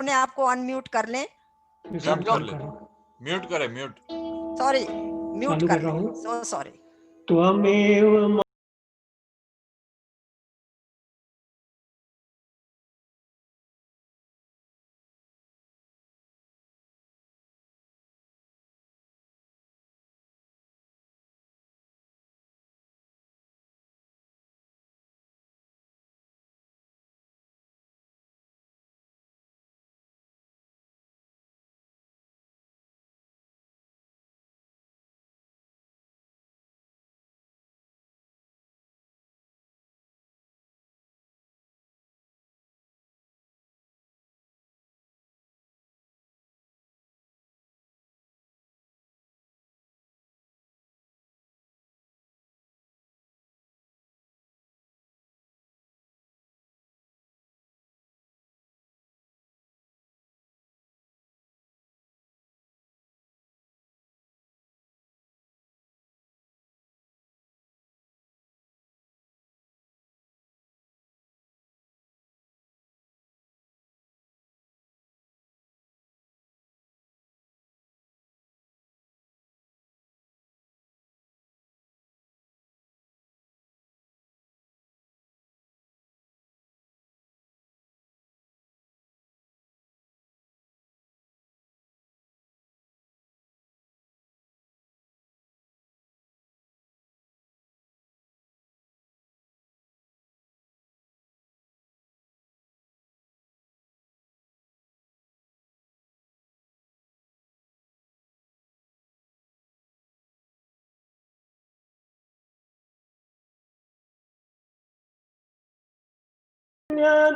अपने आप को अनम्यूट कर लें। सब कर ले, म्यूट करे, म्यूट, सॉरी म्यूट कर रहा लें, हूँ। So sorry. त्वमेव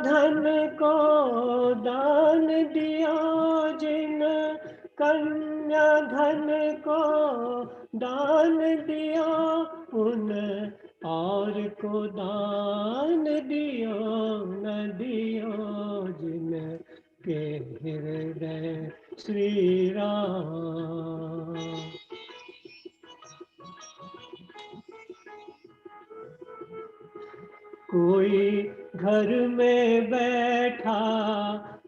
धन को दान दिया जिन, कन्या धन को दान दिया उन और को दान दियो न दियो जिन के हृदय श्री राम। कोई घर में बैठा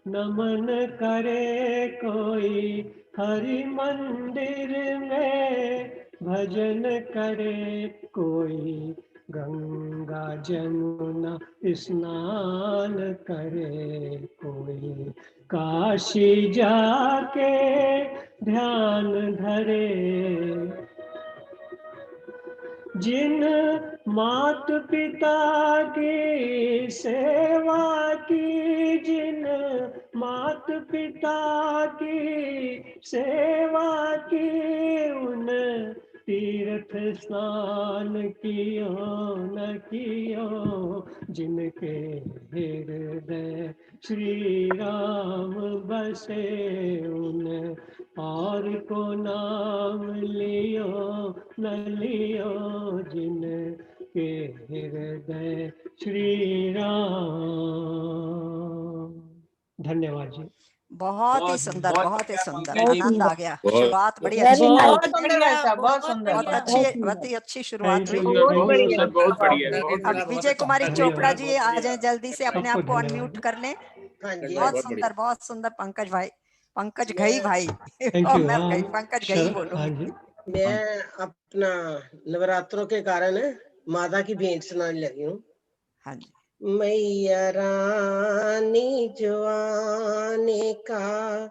नमन करे, कोई हरि मंदिर में भजन करे, कोई गंगा जमुना स्नान करे, कोई काशी जाके ध्यान धरे। जिन मात पिता की सेवा की, जिन मात पिता की सेवा की, उन तीर्थ स्नान कियो न कियो जिनके हृदय श्री राम बसे, उन और को नाम लियो न लियो जिन के हृदय श्री राम। धन्यवाद जी। बहुत ही सुंदर, बहुत ही सुंदर, बहुत आनंद आ गया। बहुत- शुरुआत बड़ी Very अच्छी, nice. बहुत सुंदर भाषा, बहुत सुंदर, बहुत अच्छी, बहुत ही अच्छी शुरुआत हुई। सुंदर, बहुत बढ़िया। बहुत बढ़िया, बहुत अब बढ़िया। विजय कुमारी चोपड़ा जी आ जाए, जल्दी से अपने आप को अनम्यूट कर लें। हाँ जी। बहुत सुंदर, बहुत सुंदर। पंकज भाई, पंकज घई भाई, थैंक यू। मैं घई, पंकज घई बोलो। हाँ जी। मैं अपना नवरात्रों के कारण माता की भेंट सुनाने लगी हूँ। हाँ जी। मैया रानी जो आने का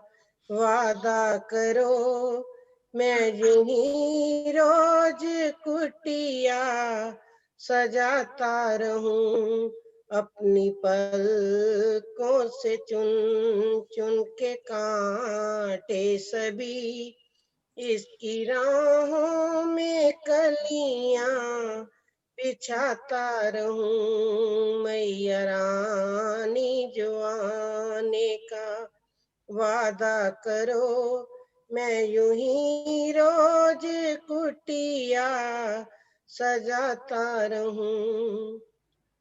वादा करो, मैं यूं ही रोज कुटिया सजाता रहूं, अपनी पलकों से चुन चुन के कांटे सभी, इसकी राहों में कलियां बिछाता रहूं। मैया रानी जो आने का वादा करो, मैं यूं ही रोज कुटिया सजाता रहूं।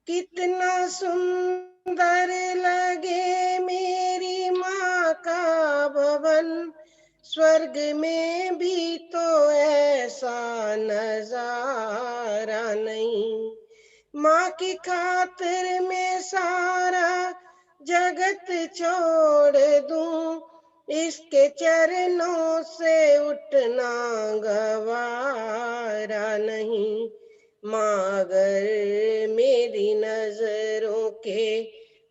कितना सुंदर लगे मेरी माँ का भवन, स्वर्ग में भी तो ऐसा नजारा नहीं। माँ की खातिर मैं सारा जगत छोड़ दूं, इसके चरणों से उठना गवारा नहीं। माँ अगर मेरी नजरों के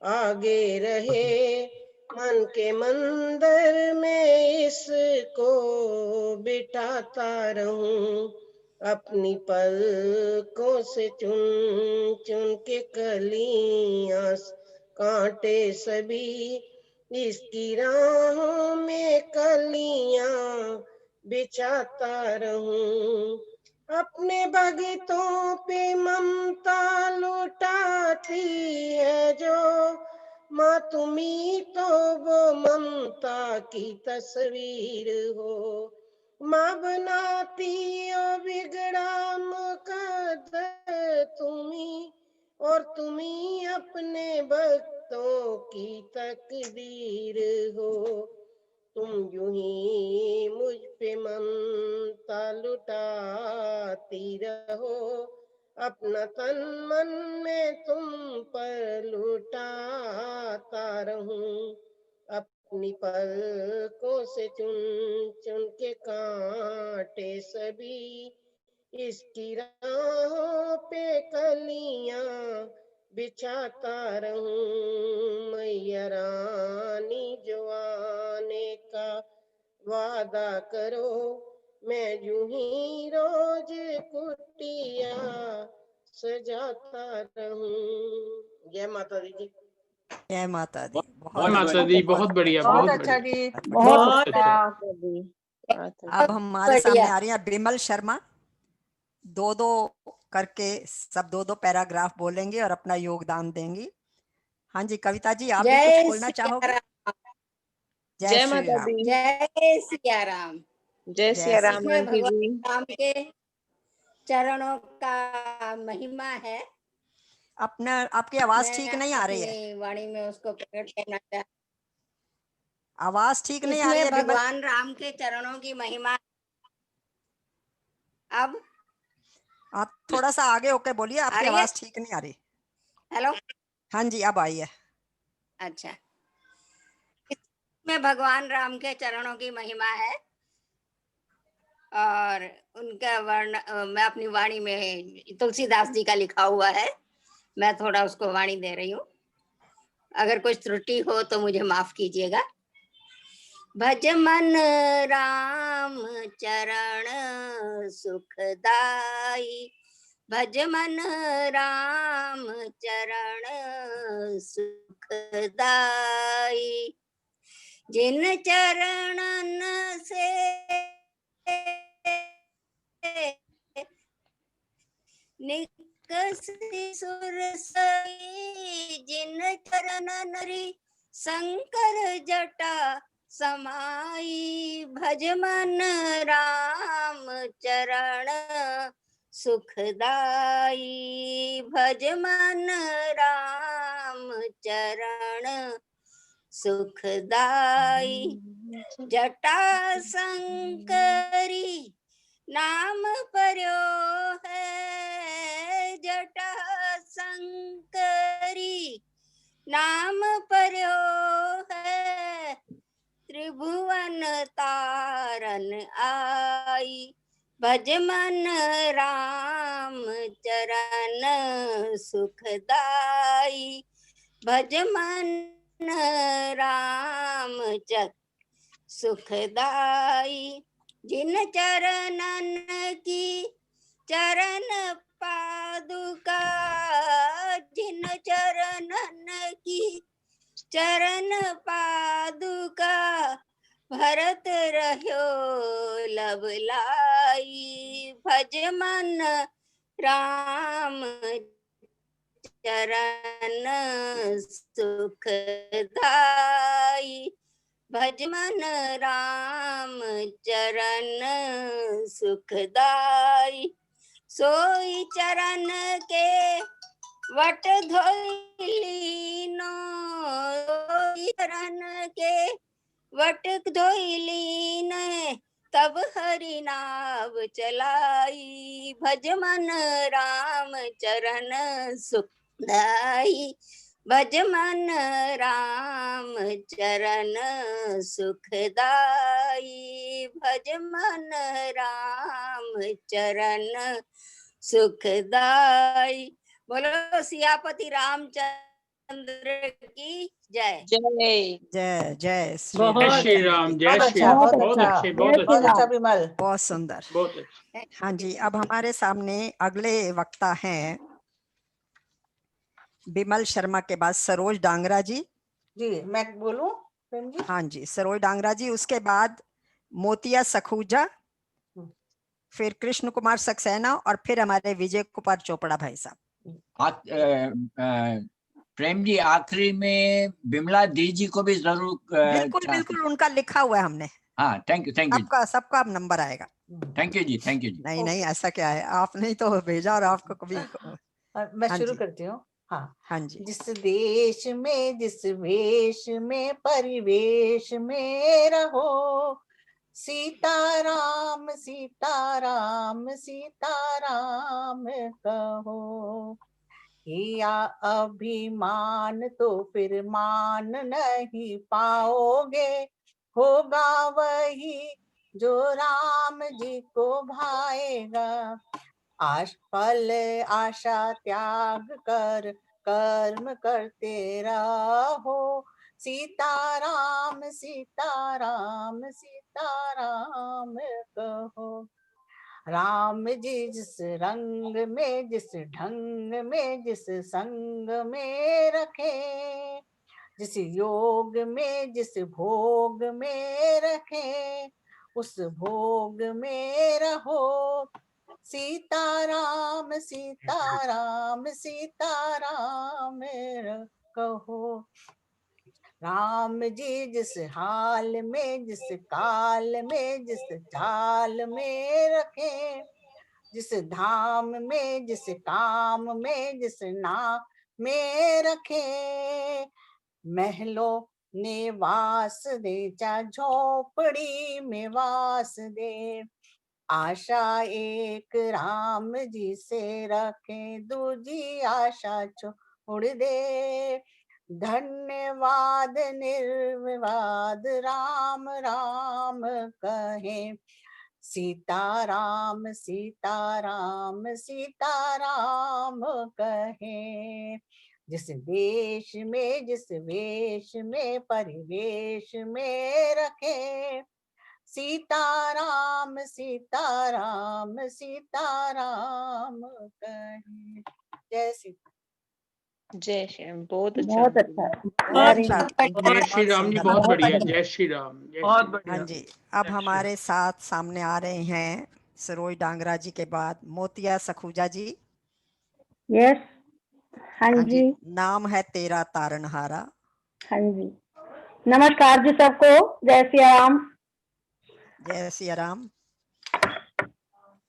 आगे रहे, मन के मंदिर में इसको बिठाता रहूं। अपनी पलकों से चुन चुन के कलियां कांटे सभी, इसकी राहों में कलियां बिछाता रहूं। अपने भगतों पे ममता लुटाती है जो माँ, तुम्ही तो वो ममता की तस्वीर हो। माँ बनाती ओ बिगड़ा मुकद्दर तुम्ही, और तुम्ही अपने भक्तों की तकदीर हो। तुम यूं ही मुझ पे ममता लुटाती रहो, अपना तन मन में तुम पर लुटाता रहूं। अपनी पलकों से चुन चुन के कांटे सभी, इसकी राहों पे कलियां बिछाता रहूं। मैया रानी जो आने का वादा करो, मैं यूं ही रोज कुटिया सजाता रहूं। जय माता दी जी। जय माता दी। बहुत माता दी, बहुत बढ़िया, बहुत बहुत अच्छा बढ़िया। जी, बहुत बहुत अच्छा। अच्छा। अब हमारे सामने आ रही है बिमल शर्मा। दो दो करके सब दो दो पैराग्राफ बोलेंगे और अपना योगदान देंगी। हाँ जी कविता जी, आप भी कुछ बोलना चाहोगे? जय जय श्री माता राम। दी। जय सिया राम। जय सिया राम इसमें आंटी भगवान जी। राम के चरणों का महिमा है। अपना आपकी आवाज ठीक मैं नहीं आ रही है। अपनी वाणी में उसको प्रकट करना चाहती आवाज ठीक हूँ। नहीं आ रही इसमें है बिमल। भगवान राम के चरणों की महिमा। अब आप थोड़ा सा आगे होके बोलिए, आ आपकी रही है? आवाज ठीक नहीं आ रही। हेलो। हाँ जी अब आई है। अच्छा, इसमें भगवान राम के चरणों की महिमा है और उनका वर्ण मैं अपनी वाणी में, तुलसीदास जी का लिखा हुआ है, मैं थोड़ा उसको वाणी दे रही हूँ। अगर कुछ त्रुटि हो तो मुझे माफ कीजिएगा। भज मन राम चरण सुखदाई, भज मन राम चरण सुखदाई, जिन चरणन से निकसी सुरसई, जिन चरण नरी शंकर जटा समाई, भज मन राम चरण सुखदाई, भज मन राम चरण सुखदाई, जटा शंकरी नाम पर्यो है, जटा शंकरी नाम पर्यो है, त्रिभुवन तारन आई, भज मन राम चरण सुखदाई, भज मन राम सुखदाई, जिन चरणन की चरण पादुका, जिन चरणन की चरण पादुका, भरत रह्यो लवलाई, भज मन राम चरण सुखदाई, भज मन राम चरण सुखदाई, सोई चरण के वट धोइलीनो, सोई चरण के वट धोइलीन, तब हरि नाव चलाई, भज मन राम चरण सुखदाई, भज मन राम चरण सुखदाई, भज मन राम चरण सुखदाई। बोलो सियापति रामचंद्र की जय। जय। जय जय श्री बहुत राम। जय श्री राम, जय बहुत श्री अच्छा, राम। बहुत बहुत अच्छा, अच्छे, बहुत बहुत अच्छे, अच्छा विमल। बहुत सुंदर। बहुत अच्छे। हाँ जी, अब हमारे सामने अगले वक्ता हैं बिमल शर्मा के बाद सरोज डांगरा जी। जी मैं बोलूं प्रेम जी? हाँ जी, सरोज डांगरा जी, उसके बाद मोतिया सखूजा, फिर कृष्ण कुमार सक्सेना और फिर हमारे विजय कुमार चोपड़ा भाई साहब। प्रेम जी आखिरी में बिमला दी जी को भी जरूर बिल्कुल बिल्कुल, उनका लिखा हुआ है हमने। हाँ, थैंक यू सबका अब नंबर आएगा। थैंक यू जी। नहीं नहीं, ऐसा क्या है, आपने ही तो भेजा और आपको कभी। मैं हाँ शुरू जी। करती हूँ। हाँ। हाँ जी। जिस देश में जिस वेश में परिवेश में रहो, सीताराम सीताराम सीताराम कहो। किया अभिमान तो फिर मान नहीं पाओगे, होगा वही जो राम जी को भाएगा। फल आशा त्याग कर कर्म करते रहो, सीताराम सीताराम सीताराम कहो। राम जी जिस रंग में जिस ढंग में जिस संग में रखे, जिस योग में जिस भोग में रखे, उस भोग में रहो, सीताराम सीताराम सीताराम कहो। राम जी जिस हाल में जिस काल में जिस चाल में रखे, जिस धाम में जिस काम में जिस नाम में रखे, महलों ने वास दे चा झोपड़ी में वास दे, आशा एक राम जी से रखे दूजी आशा छोड़ दे। धन्यवाद निर्विवाद राम राम कहे, सीताराम सीताराम सीताराम कहे। जिस देश में जिस वेश में परिवेश में रखे, सीताराम सीताराम सीताराम कहे। जय सीता। जय श्री राम। बहुत अच्छा, बहुत अच्छा, बहुत वेरी अच्छा, गुड। जय श्री राम जी, बहुत बढ़िया। जय श्री राम, जय बहुत श्री राम। बढ़िया। हाँ जी, अब हमारे साथ सामने आ रहे हैं सरोज डांगरा जी के बाद मोतिया सखूजा जी। यस। हाँ हाँ जी। जी, नाम है तेरा तारनहारा। हाँ जी, नमस्कार जी सबको, जय सिया राम। जय सिया राम।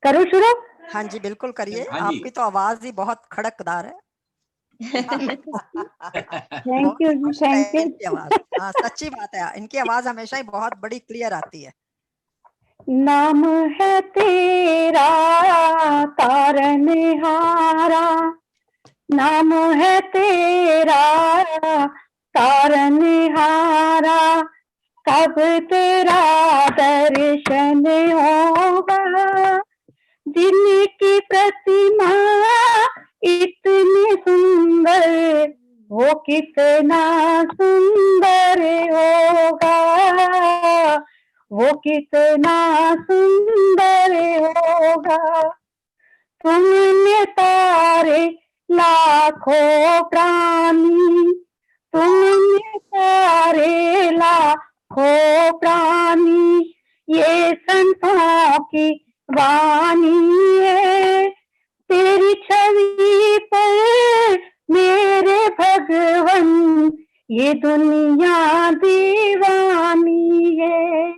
करूँ शुरू? हाँ जी बिल्कुल करिए, हाँ जी। आपकी तो आवाज ही बहुत खड़कदार है। थैंक यू जी, मस्त है थैंक यू। इनकी आवाज। हाँ सच्ची बात है, इनकी आवाज हमेशा ही बहुत बड़ी क्लियर आती है। नाम है तेरा तारनहारा, नाम है तेरा तारनहारा, कब तेरा दर्शन होगा, जिनकी प्रतिमा इतनी सुंदर, वो कितना सुंदर होगा, वो कितना सुंदर होगा। तुमने तारे लाखों प्राणी, तुमने तारे लाखों प्राणी, ये संतों की वाणी है, तेरी छवि पर मेरे भगवन, ये दुनिया दीवानी है।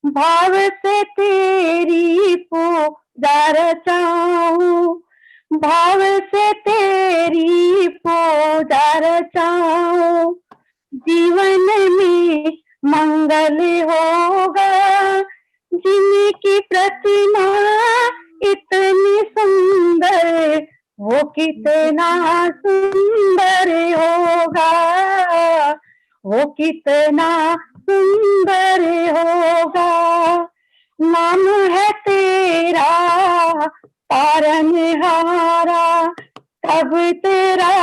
भाव से तेरी पूजा रचाऊं, भाव से तेरी पूजा रचाऊं, जीवन में मंगल होगा, जिनकी प्रतिमा इतनी सुंदर, वो कितना सुंदर होगा, वो कितना सुंदर होगा। नाम है तेरा तारनहारा, तब तेरा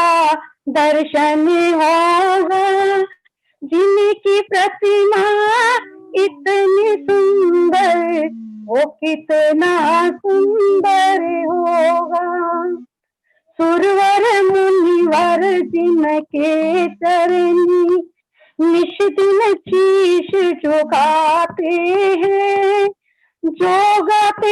दर्शन होगा। जिनकी प्रतिमा इतनी सुंदर, वो कितना सुंदर होगा। सुरवर मुनिवर जिनके चरनी निश दिन शीश झुकाते हैं, जो गाते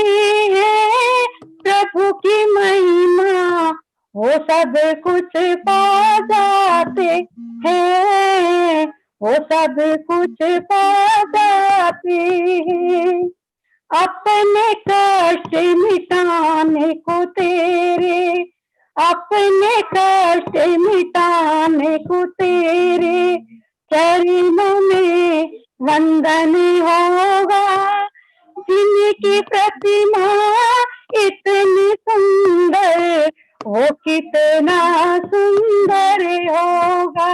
हैं प्रभु की महिमा, वो सब कुछ पा जाते हैं, वो सब कुछ पा जाते हैं। अपने कष्ट मिटाने को तेरे, अपने कष्ट मिटाने को तेरे चरणों में वंदन होगा। जिनकी प्रतिमा इतनी सुंदर, वो कितना सुंदर होगा,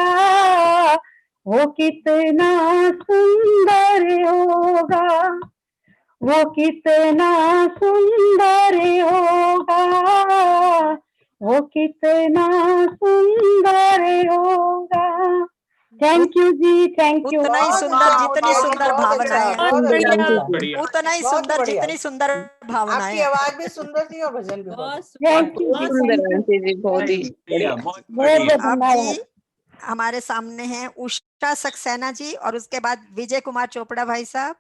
वो कितना सुंदर होगा, वो कितना सुंदर होगा, वो कितना सुंदर होगा। थैंक यू जी, थैंक यू। उतना ही सुंदर जितनी सुंदर भावनाएं हैं, बहुत बढ़िया, बढ़िया। उतना ही बहुत सुंदर बढ़िया। जितनी सुंदर भावनाएं आपकी हैं। आवाज भी सुंदर थी और भजन भी बहुत थैंक यू जी, थैंक यू। बहुत बढ़िया। बहुत बहुत अब धन्यवाद। जी हमारे सामने हैं उषा सक्सेना जी, और उसके बाद विजय कुमार चोपड़ा भाई साहब,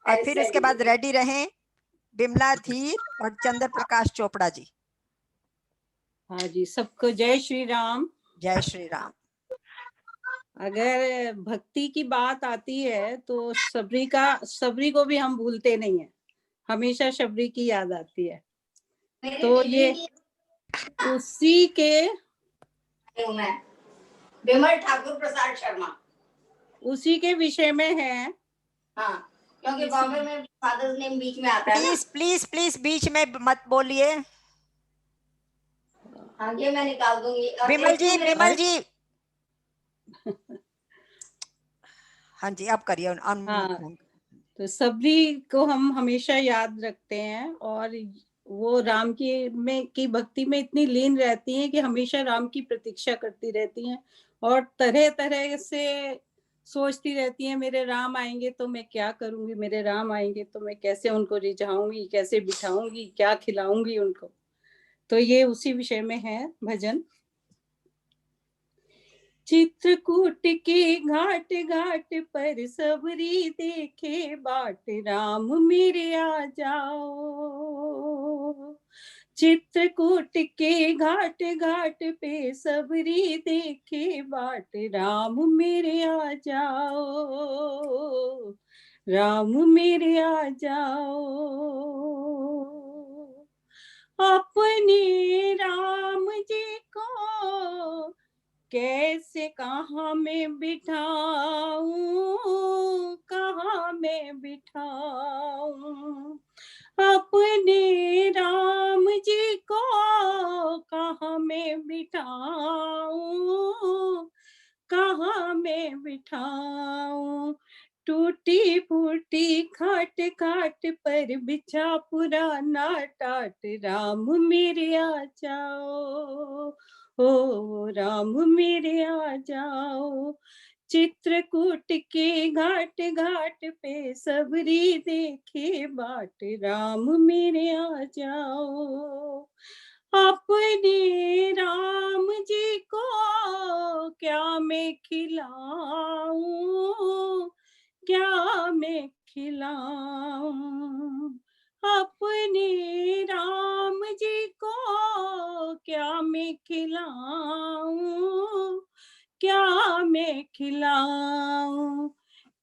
और फिर उसके बाद रेडी रहें बिमला धीर और चंद्र प्रकाश चोपड़ा जी। हाँ जी, सबको जय श्री राम। जय श्री राम। अगर भक्ति की बात आती है तो सबरी को भी हम भूलते नहीं है, हमेशा शबरी की याद आती है। तो ये उसी के विमल ठाकुर प्रसाद शर्मा, उसी के विषय में है। हाँ, क्योंकि बॉम्बे में फादर्स नेम बीच में आता है ना। प्लीज प्लीज प्लीज बीच में मत बोलिए। हाँ, ये मैं निकाल दूंगी। और विमल जी, एक विमल जी। हाँ जी, अब करिए। हाँ, तो सबरी को हम हमेशा याद रखते हैं, और वो राम की भक्ति में इतनी लीन रहती हैं कि हमेशा राम की प्रतीक्षा करती रहती हैं, और तरह तरह से सोचती रहती हैं, मेरे राम आएंगे तो मैं क्या करूंगी, मेरे राम आएंगे तो मैं कैसे उनको रिझाऊंगी, कैसे बिठाऊंगी, क्या खिलाऊंगी उनको। तो ये उसी विषय में है भजन। चित्रकूट के घाट घाट पर सबरी देखे बाट, राम मेरे आ जाओ। चित्रकूट के घाट घाट पे सबरी देखे बाट, राम मेरे आ जाओ, राम मेरे आ जाओ। अपने राम जी को कैसे कहाँ में बिठाऊं, कहाँ में बिठाऊं। अपने राम जी को कहाँ में बिठाऊं, कहाँ में बिठाऊं। टूटी फूटी खाट खाट पर बिछा पुराना टाट, राम मेरे आ जाओ, ओ राम मेरे आ जाओ। चित्रकूट के घाट घाट पे सबरी देखे बाट, राम मेरे आ जाओ। अपने राम जी को क्या मैं खिलाऊं, क्या मैं खिलाऊं। अपने राम जी को क्या मैं खिलाऊं, क्या मैं खिलाऊं।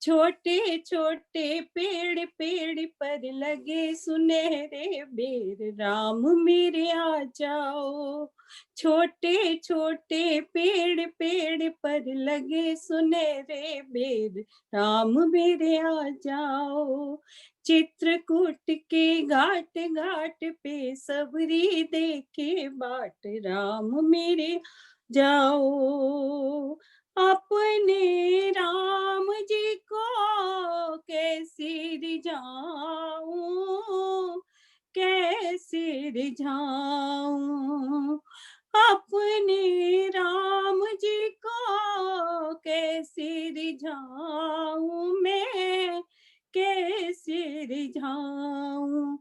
छोटे छोटे पेड़ पेड़ पर लगे सुनहरे बेर, राम मेरे आ जाओ। छोटे छोटे पेड़ पेड़ पर लगे सुनहरे बेर, राम मेरे आ जाओ। चित्रकूट के घाट घाट पे सबरी देखे बाट, राम मेरे जाओ। अपने राम जी को कैसे रिझाऊं, कैसे रिझाऊं। अपने राम जी को कैसे रिझाऊं, मैं कैसे रिझाऊं।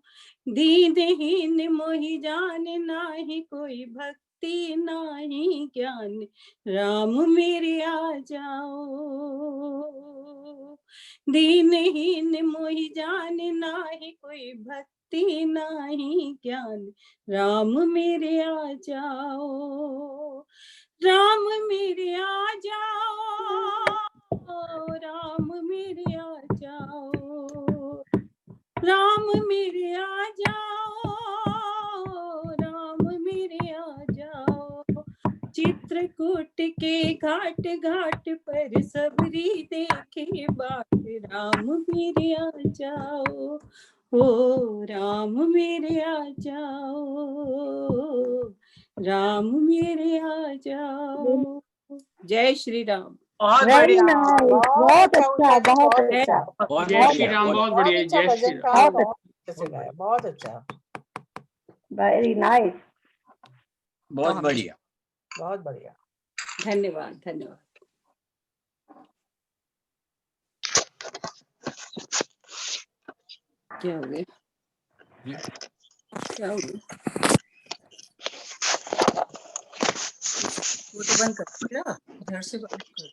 दीनहीन मोहि जान नाही, कोई भक्ति नाही ज्ञान, राम मेरे आ जाओ। दीनहीन मोहि जान नाही, कोई भक्ति नाही ज्ञान, राम मेरे आ जाओ। राम मेरे आ जाओ, राम मेरे आ जाओ। राम मेरे आ जाओ, राम मेरे आ जाओ। चित्रकूट के घाट घाट पर सबरी देखे बाट, राम मेरे आ जाओ। ओ राम मेरे आ जाओ, राम मेरे आ जाओ। जय श्री राम। बहुत वेरी बढ़िया, नाइस, बहुत अच्छा, बहुत अच्छा, जय श्री राम, बहुत बढ़िया, अच्छा जय श्री भजन राम। गाया, बहुत बहुत अच्छे से गाया, बहुत अच्छा, वेरी नाइस। बहुत हम- बढ़िया। बहुत बढ़िया। धन्यवाद धन्यवाद। क्या हो गया, क्या हो गया? वो तो बंद कर दिया, घर से बंद कर।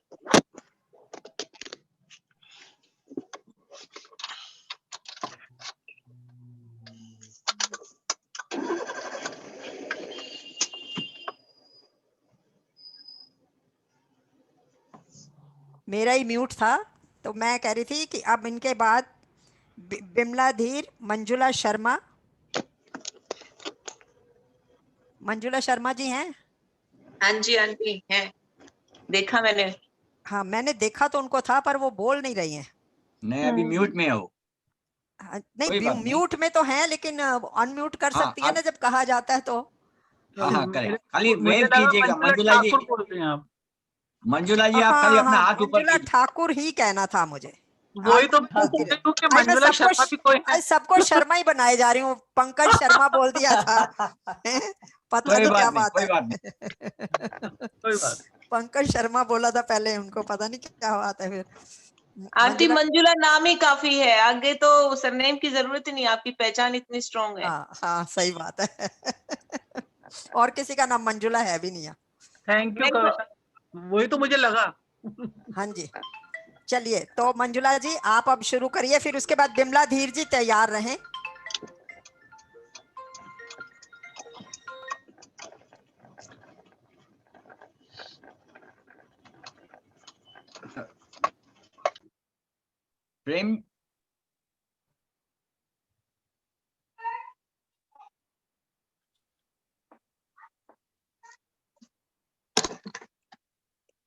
मेरा ही म्यूट था, तो मैं कह रही थी कि अब इनके बाद बिमला धीर, मंजुला शर्मा। मंजुला शर्मा जी हैं? हाँ जी है, देखा मैंने। हाँ, मैंने देखा तो उनको था, पर वो बोल नहीं रही हैं। नहीं, अभी म्यूट में हो। हाँ, कोई नहीं, बात नहीं। म्यूट में तो हैं, लेकिन अनम्यूट कर हाँ, सकती है ना जब कहा जाता है तो। हाँ हाँ करेक्ट, खाली मुझे वेव लगा कीजिएगा मंजुला जी। ठाकुर बोल रहे हैं आप। मंजुला जी आप खाली हाँ अपना हाँ, हाथ ऊपर मंजुला कीजिए। ठाकुर ही कहना था मुझे। वही तो हाँ, बोल रही हूँ कि मैं मंजुला शर्मा भी कोई है। सबको शर्मा ही बनाए जा रही हूँ। पंकज शर्मा बोल दिया था। पता कोई नहीं क्या बात नहीं, बात कोई है। बात नहीं। कोई बात। पंकज शर्मा बोला था पहले, उनको पता नहीं क्या बात है फिर। आंटी मंजुला नाम ही काफी है, आगे तो सरनेम की जरूरत ही नहीं, आपकी पहचान इतनी स्ट्रांग है। हाँ हाँ, सही बात है। और किसी का नाम मंजुला है भी नहीं है। थैंक यू कविता, वही तो मुझे लगा। हाँ जी, चलिए तो मंजुला जी आप अब शुरू करिए, फिर उसके बाद बिमला धीर जी तैयार रहें। प्रेम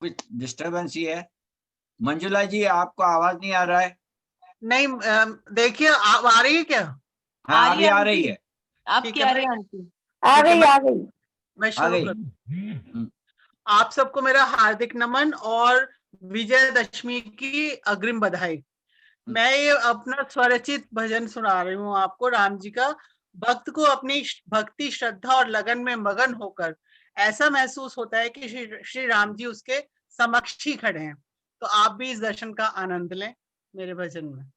कुछ डिस्टरबेंस ही है। मंजुला जी आपको आवाज नहीं आ रहा है? नहीं, देखिए आ रही है क्या? हाँ अभी आ रही है। आपकी आ रही है आंटी? आ गई, आ गई। मैं आ शुरू गई। कर। आप सबको मेरा हार्दिक नमन और विजयदशमी की अग्रिम बधाई। मैं ये अपना स्वरचित भजन सुना रही हूँ आपको, राम जी का। भक्त को अपनी भक्ति, श्रद्धा और लगन में मगन होकर ऐसा महसूस होता है कि श्री राम जी उसके समक्ष ही खड़े हैं। तो आप भी इस दर्शन का आनंद लें मेरे भजन में।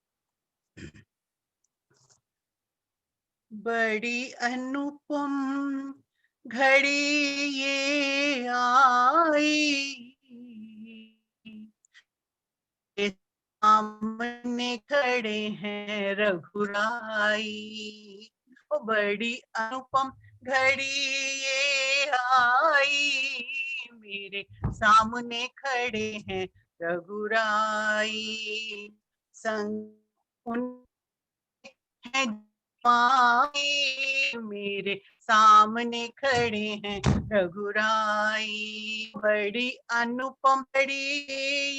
बड़ी अनुपम घड़ी ये आई, सामने खड़े हैं रघुराई। ओ बड़ी अनुपम घड़ी ये आई, मेरे सामने खड़े हैं रघुराई। संग उन हैं जमाए मेरे सामने खड़े हैं रघुराई। बड़ी अनुपम बड़ी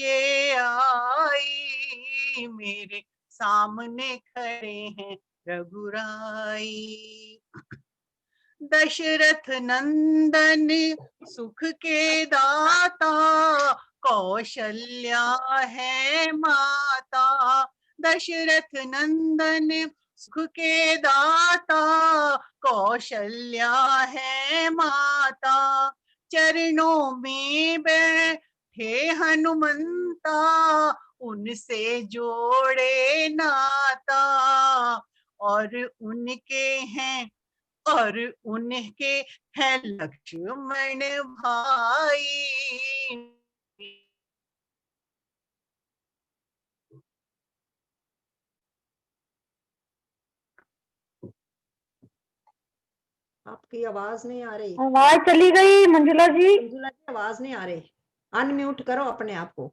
ये आई मेरे सामने खड़े हैं रघुराई। दशरथ नंदन सुख के दाता कौशल्या है माता। दशरथ नंदन सुख के दाता कौशल्या है माता। चरणों में बैठे हनुमंता उनसे जोड़े नाता। और उनके हैं लक्ष्मण भाई। आपकी आवाज नहीं आ रही। आवाज चली गई मंजुला जी। मंजुला जी आवाज नहीं आ रही, अनम्यूट करो अपने आप को।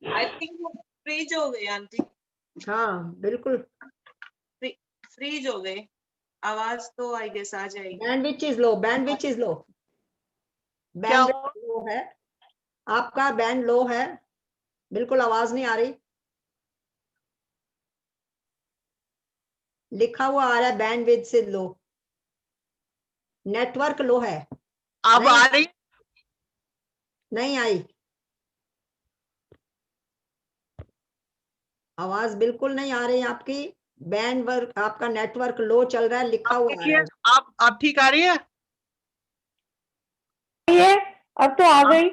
आई थिंक फ्रीज हो गए आंटी। हाँ बिल्कुल फ्रीज हो गए। आवाज तो आई गेस आ जाएगी। Bandwidth is low, bandwidth is low, bandwidth low है आपका, बैंड लो है, बिल्कुल आवाज नहीं आ रही। लिखा हुआ आ रहा है बैंडविड्थ से लो, नेटवर्क लो है। अब आ रही? नहीं आई आवाज, बिल्कुल नहीं आ रही आपकी। बैंड वर्क आपका नेटवर्क लो चल रहा है, लिखा हुआ आ रहा है। आप ठीक आ रही है? अब तो आ गई।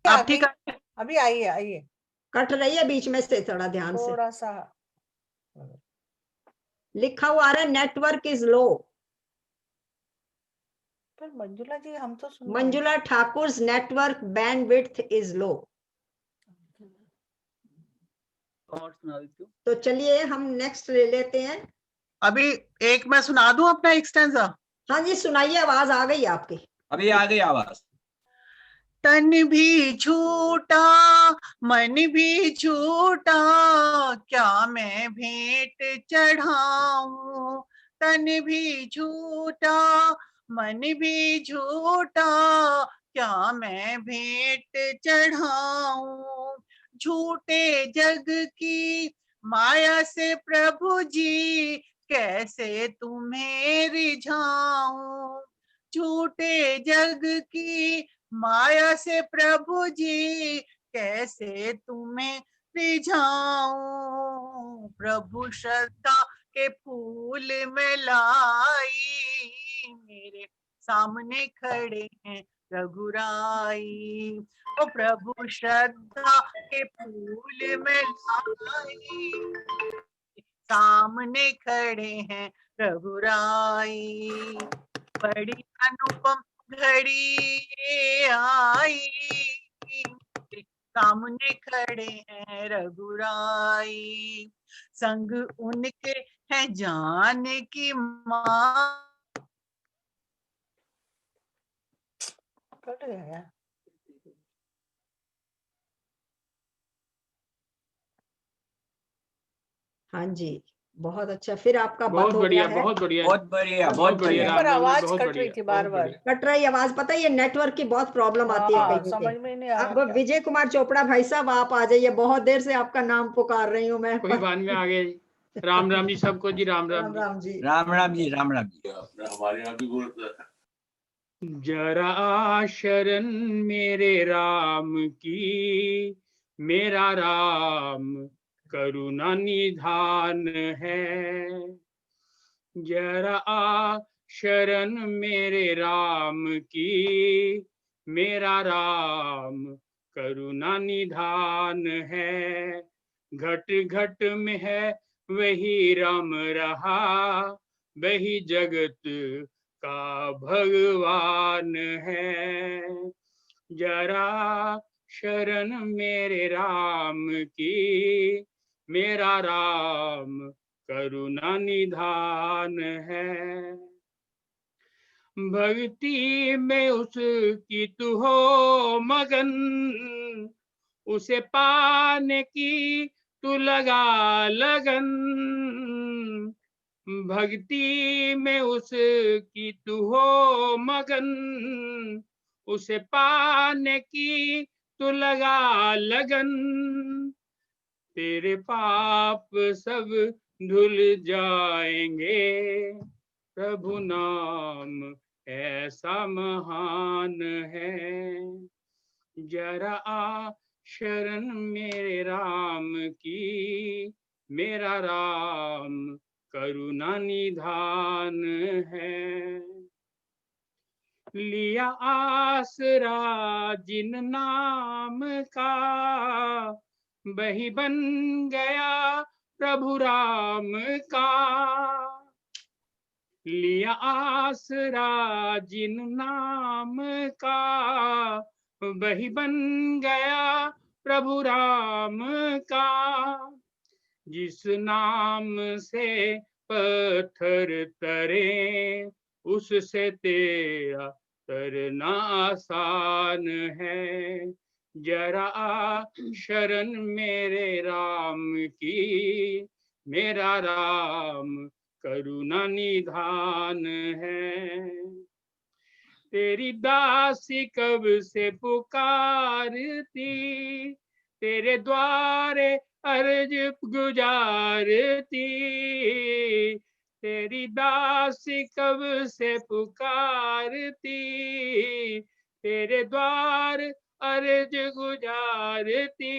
आप ठीक है? अभी आइए आइए। कट रही है बीच में से, थोड़ा ध्यान से। थोड़ा सा लिखा हुआ आ रहा है नेटवर्क इज लो। पर मंजुला जी हम तो सुन Manjula Thakur network bandwidth is low. और सुना देती हूँ। तो चलिए हम नेक्स्ट ले लेते हैं। अभी एक मैं सुना दूं अपना एक स्टैंजा। हाँ जी सुनाइए, आवाज आ गई आपकी। अभी आ गई आवाज। तन भी छूटा मन भी छूटा क्या मैं भेंट चढ़ाऊं। तन भी छूटा मन भी छूटा क्या मैं भेंट चढ़ाऊं। झूठे जग की माया से प्रभु जी कैसे तुम्हें रिझाऊं। झूठे जग की माया से प्रभु जी कैसे तुम्हें रिझाऊं। प्रभु श्रद्धा के फूल में लाई मेरे सामने खड़े हैं रघुराई। ओ प्रभु श्रद्धा के फूल में लाई सामने खड़े हैं रघुराई। बड़ी अनुपम घड़ी आई सामने खड़े हैं रघुराई। संग उनके हैं जानकी माँ। कट गया। हाँ जी बहुत अच्छा। फिर आपका बहुत बढ़िया, बहुत बढ़िया। पर आवाज कट रही थी बार बार। कट रही आवाज, पता है ये नेटवर्क की बहुत प्रॉब्लम आती है कहीं समझ में नहीं आ अब रहा। विजय कुमार चोपड़ा भाई साहब आप आ जाइए, बहुत देर से आपका नाम पुकार रही हूँ मैं। कोई बात में आ गए। राम राम जी सबको जी। राम राम जी। राम राम जी। राम राम जी। हमारे यहाँ भी जरा शरण मेरे राम की, मेरा राम करुणा निधान है। जरा शरण मेरे राम की, मेरा राम करुणा निधान है। घट घट में है वही रम रहा, वही जगत का भगवान है। जरा शरण मेरे राम की, मेरा राम करुणा निधान है। भक्ति में उसकी तू हो मगन, उसे पाने की तू लगा लगन। भक्ति में उसकी तू हो मगन, उसे पाने की तू लगा लगन। तेरे पाप सब धुल जाएंगे, प्रभु नाम ऐसा महान है। जरा आ शरण मेरे राम की, मेरा राम करुणा निधान है। लिया आसरा जिन नाम का, वही बन गया प्रभु राम का। लिया आसरा जिन नाम का, वही बन गया प्रभु राम का। जिस नाम से पत्थर तरे, उससे तेरा तरना आसान है। जरा आ शरण मेरे राम की, मेरा राम करुणा निधान है। तेरी दासी कब से पुकारती, तेरे द्वारे अर्ज गुजारती। तेरी दासी कब से पुकारती, तेरे द्वार अर्ज गुजारती।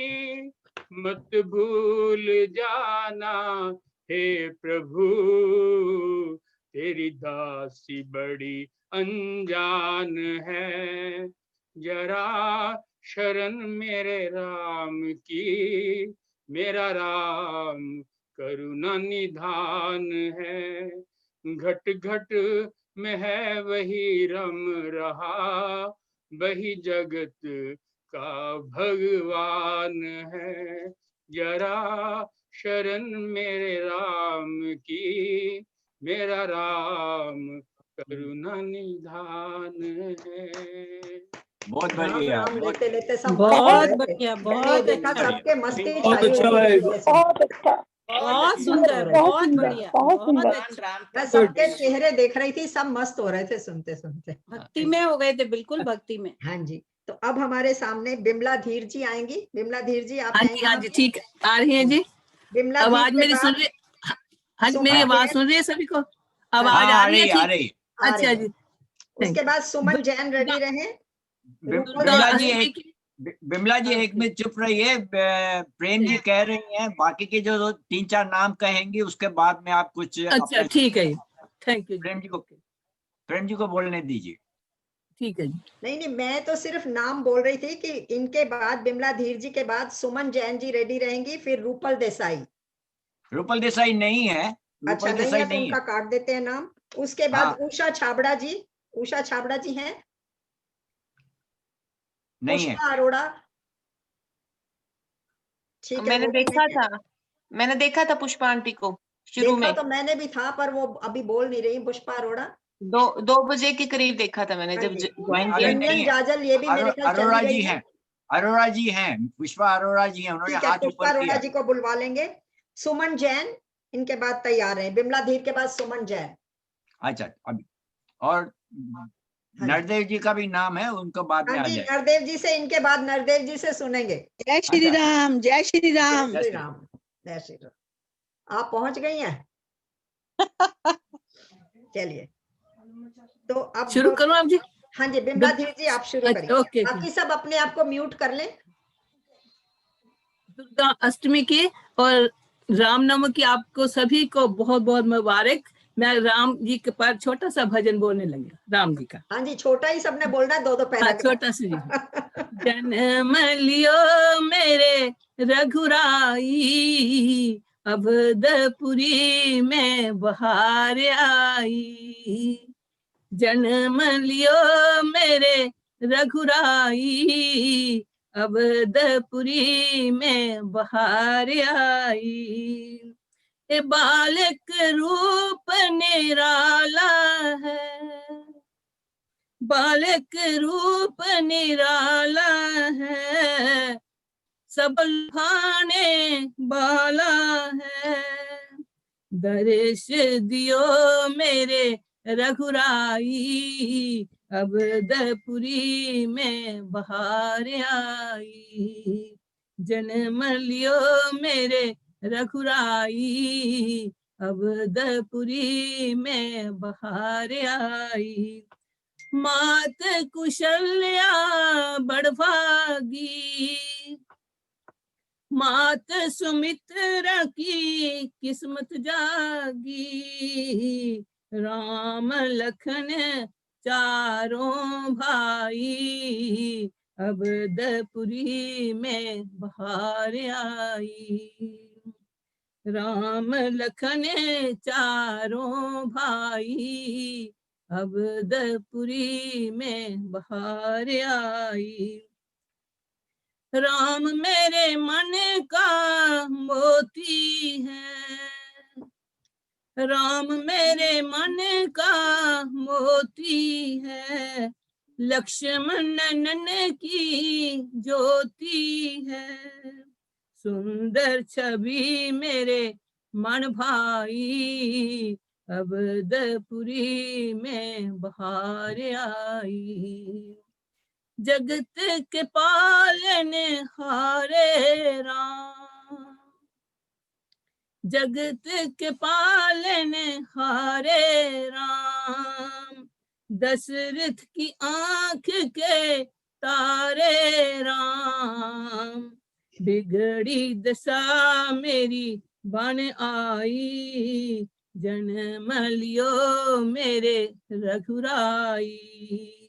मत भूल जाना हे प्रभु, तेरी दासी बड़ी अनजान है। जरा शरण मेरे राम की, मेरा राम करुणा निधान है। घट घट में है वही रम रहा, वही जगत का भगवान है। जरा शरण मेरे राम की, मेरा राम करुणा निधान है। बहुत बढ़िया, राम लेते लेते सब बहुत बढ़िया, बहुत देखा अच्छा, सबके मस्ती बहुत छाई अच्छा हुई है। थी जैसे। बहुत अच्छा, बहुत सुंदर, बहुत बढ़िया, बहुत बहुत सुंदर। अच्छा। मैं सबके चेहरे देख रही थी, सब मस्त हो रहे थे सुनते सुनते। भक्ति में हो गए थे, बिल्कुल भक्ति में। हाँ जी, तो अब हमारे सामने बिमला धीर जी आएंगी। बिमला धीर जी आप हाँ हैं जी, हाँ यहाँ जी, पे? ठीक आ रही है जी। बिमला आवाज धीर के मेरी सुन बाद रही? हाँ जी, सुमन मेरी आवाज जैन सुन रही है सभी को? आवाज हाँ, आ रही है? आ ठीक, रही। आ अच्छा रही जी, है। उसके बाद सुमन जैन रेडी रहे। बिमला जी अष्टमी एक, बिमला जी एक मिनट चुप रहिए। प्रेम जी कह रही हैं, बाकी के जो 3-4 नाम कहेंगी उसके बाद में आप कुछ अच्छा, ठीक है, थैंक यू। प्रेम जी को बोलने दीजिए। ठीक है जी। नहीं नहीं, मैं तो सिर्फ नाम बोल रही थी कि इनके बाद बिमला धीर जी के बाद सुमन जैन जी रेडी रहेंगी, फिर रूपल देसाई। रूपल देसाई नहीं है, अच्छा रूपल नहीं देसाई है तो नहीं उनका है। काट देते हैं नाम। उसके बाद उषा छाबड़ा जी। उषा छाबड़ा जी हैं? नहीं है। पुष्पा अरोड़ा। ठीक है, मैंने वो भी देखा नहीं है। था, मैंने देखा था पुष्पा आंटी को शुरू देखा में। तो मैंने भी था, पर वो अभी बोल नहीं रही पुष्पा अरोड़ा। 2 बजे के करीब देखा था मैंने, हाँ जब जी। ज्वाइन किया। रंजन जाजल ये भी मेरे ख्याल अरोड़ा चली जी गई है। हैं, अरोड़ा जी हैं, पुष्पा अरोड़ा जी हैं, उन्होंने ठीक है, हाथ पुष्पा ऊपर अरोड़ा किया। जी को बुलवा लेंगे। सुमन जैन इनके बाद तैयार है। बिमला धीर के बाद सुमन जैन। अच्छा, अभी और नरदेव जी का भी नाम है, उनको बाद में हाँ आ जी, जाए। नरदेव जी से इनके बाद नरदेव जी से सुनेंगे। जय श्री राम, जय श्री राम। जय श्री राम, जय श्री राम। आप पहुंच गई हैं? चलिए, तो अब शुरू करूं आप जी? हाँ जी, बिमला धीर जी आप शुरू करिए। ओके, बाकी सब अपने आप को म्यूट कर लें। दुर्गा अष्टमी की और रामनवमी की आपको सभी को बहुत बहुत मुबारक। मैं राम जी के पर छोटा सा भजन बोलने लगी, राम जी का। हाँ जी, छोटा ही सबने बोलना है, 2-2 पैराग्राफ। छोटा सा जी। जन्म लियो मेरे रघुराई, अवधपुरी में बहार आई। जन्म लियो मेरे रघुराई, अवधपुरी में बहार आई। ए बालक रूप निराला है, बालक रूप निराला है, सब भाने बाला है। दर्श दियो मेरे रघुराई, अब दपुरी में बहार आई। जन्म लियो मेरे रघुराई, अब दपुरी में बहार आई। मात कुशल्या बड़भागी, मात सुमित्रा की किस्मत जागी। राम लखन चारों भाई, अब दपुरी में बहार आई। राम लखन चारों भाई, अब दपुरी में बहार आई। राम मेरे मन का मोती है, राम मेरे मन का मोती है। लक्ष्मण की ज्योति है, सुंदर छवि मेरे मन भाई, अब दपुरी में बहार आई। जगत के पालन हारे राम, जगत के पालन हारे राम। दशरथ की आंख के तारे राम, बिगड़ी दशा मेरी बन आई। जन्म लियो मेरे रघुराई,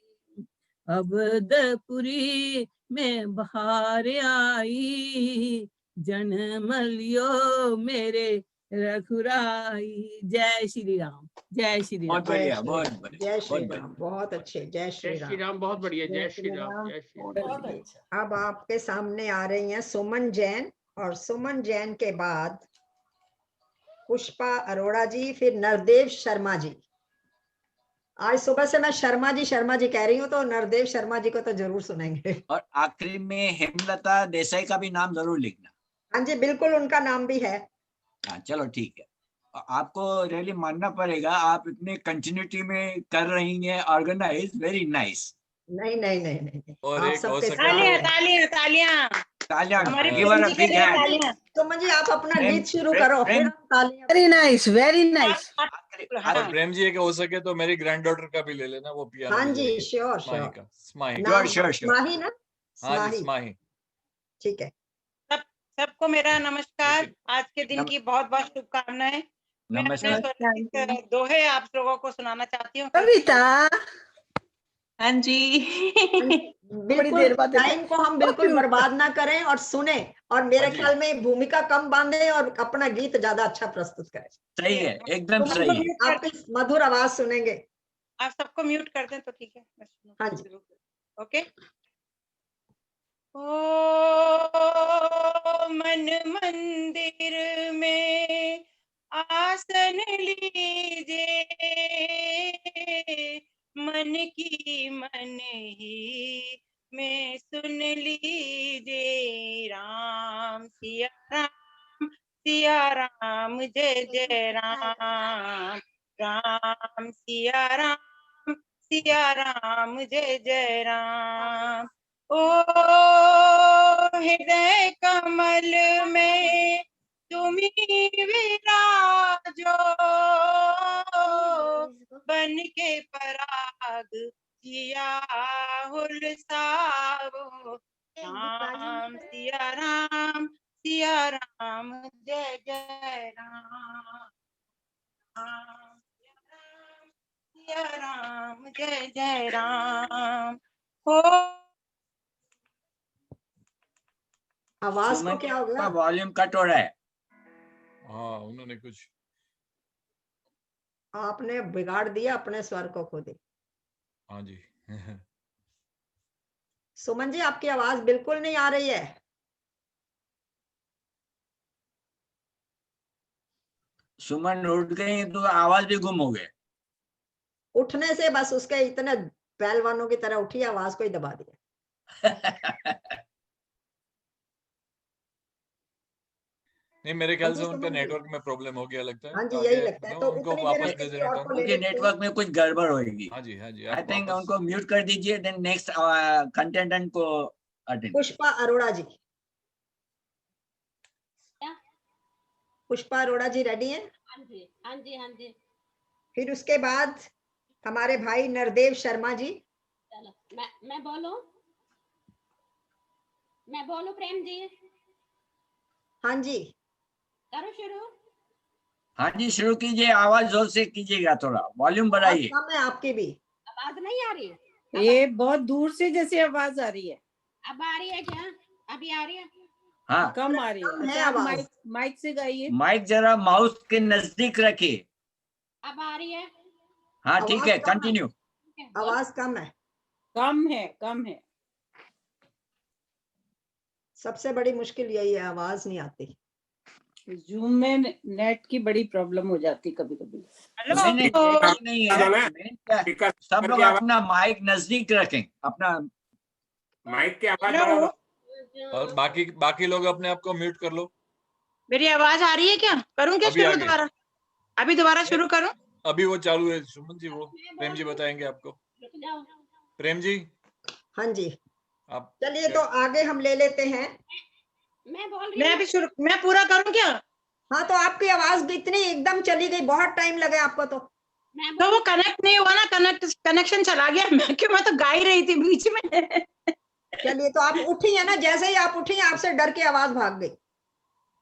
अब दपुरी में बहार आई। जन्म लियो मेरे रघुराई। जय श्री राम, जय श्री राम। बहुत बढ़िया, बहुत बढ़िया, जय श्री राम, बहुत अच्छे। जय जय श्री श्री राम। राम, बहुत बढ़िया। जय श्री राम, जय श्री राम। बहुत अच्छा। अब आपके सामने आ रही हैं सुमन जैन, और सुमन जैन के बाद पुष्पा अरोड़ा जी, फिर नरदेव शर्मा जी। आज सुबह से मैं शर्मा जी कह रही हूँ, तो नरदेव शर्मा जी को तो जरूर सुनेंगे। और आखिरी में हेमलता देसाई का भी नाम जरूर लिखना। हाँ जी, बिल्कुल, उनका नाम भी है। हाँ, चलो ठीक है। आपको रियली मानना पड़ेगा, आप इतने कंटिन्यूटी में कर रही हैं, ऑर्गेनाइज, वेरी नाइस। नहीं नहीं नहीं नहीं, और आप एक हो सबके सकता तालियां है तालियां तालियां तालियां, हमारे give her a Prem ji के big लिए hand. तालियां। सुमन जी, आप अपना प्रेम- गीत शुरू प्रेम- करो, फिर प्रेम- हम तालियां। Very nice, very nice. और हाँ प्रेम जी, एक हो सके तो मेरी ग्रैंडडॉटर का भी ले लेना, वो पियानो हाँ जी, बजाएगी। Sure स्माही sure. का, स्माही। नाम Sure, sure. स्माही ना? हाँ जी, स्माही, स्माही। ठीक है। सबको मेरा नमस्कार। लेकिन- आज के दिन नम- की बहुत बहुत शुभकामनाएं। मैं अपने नमस्कार। स्वरचित दोहे आप लोगों को सुनाना चाहती हूँ। कविता, हाँ जी। बड़ी बिल्कुल, देर बाद देखा। टाइम को हम बिल्कुल बर्बाद ना करें और सुने, और मेरे हाँ जी। ख्याल में भूमिका कम बांधे और अपना गीत ज्यादा अच्छा प्रस्तुत करें। सही है, एकदम सुमन सही जी, है। आपकी मधुर आवाज सुनेंगे। आप सबको म्यूट कर दें तो ठीक है। हाँ जी। ओके। ओ मन मंदिर में आसन लीजिए, मन की मन ही में सुन लीजिए। राम सिया राम, सिया राम, जय जय राम। राम सिया राम, सिया राम, जय जय राम। ओ हृदय कमल में तुम्ही विराजो, बन के पराग जिया हुलसावो। राम सिया राम, सिया राम, जय जय राम। राम सिया राम, जय जय राम। हो आवाज सुमन को क्या हो गया? वॉल्यूम कट हो रहा है। हाँ, उन्होंने कुछ आपने बिगाड़ दिया अपने स्वर को खुद ही। हाँ जी। सुमन जी, आपकी आवाज बिल्कुल नहीं आ रही है। सुमन उठ गई तो आवाज भी गुम हो गए। उठने से बस उसके इतने पहलवानों की तरह उठी, आवाज को ही दबा दिया। नहीं, मेरे ख्याल हाँ से जी, उनका सुमन जी। नेटवर्क में प्रॉब्लम हो गया लगता है। हाँ जी, तो यही आगे लगता है। दो, तो उनको उतनी देर वापस में भेज किसी देना और को टॉपिक। ले उनके लेते हैं। नेटवर्क में कुछ गड़बड़ होगी। हाँ जी, हाँ जी, आई आप थिंक वापस। उनको म्यूट कर दीजिए, देन नेक्स्ट कंटेंडेंट को अटेंड। पुष्पा अरोड़ा जी, पुष्पा अरोड़ा जी रेडी हैं? हाँ जी, हाँ जी, हाँ जी। फिर उसके बाद हमारे भाई नरदेव शर्मा जी। चलो, मैं बोलूं? मैं बोलूं प्रेम जी? हाँ जी, करो शुरू। हाँ जी, शुरू कीजिए। आवाज जोर से कीजिएगा, थोड़ा वॉल्यूम आवाज बढ़ाइए। कम है आपकी भी। आवाज नहीं आ रही? ये बहुत दूर से जैसे आवाज आ रही है। अब आ रही है क्या? अभी आ रही है? हाँ, कम आ रही है। कम है अच्छा, आप आवाज। माइक से गाइए। माइक जरा माउस के नजदीक रखिए। अब आ रही है? हाँ ठीक आवाज है, कम है। कंटिन्यू। आवाज कम है। कम है, कम है। सबसे बड़ी मुश्किल यही है, आवाज नहीं आती। जूम में नेट की बड़ी प्रॉब्लम हो जाती कभी कभी। नहीं नहीं, नहीं है। मेन क्या है, सब लोग अपना माइक नजदीक रखें, अपना माइक की आवाज बढ़ा दो। और बाकी लोग अपने आप को म्यूट कर लो। मेरी आवाज आ रही है क्या? करूं क्या अभी शुरू आ गई। दोबारा? अभी दोबारा शुरू करूं? अभी वो चालू है सुमन जी, वो प्रेम जी बताएंगे आपको। रुक जाओ। प्रेम जी, हाँ जी, आप चलिए तो आगे हम ले लेते हैं। मैं बोल रही मैं हूँ। अभी शुरू, मैं पूरा करूं क्या? हाँ, तो आपकी आवाज इतनी एकदम चली गई, बहुत टाइम लगे आपको तो। तो वो कनेक्ट नहीं हुआ ना, कनेक्शन चला गया। मैं तो गा ही रही थी बीच में। चलिए, तो आप उठी है ना, जैसे ही आप उठी आपसे डर के आवाज भाग गई।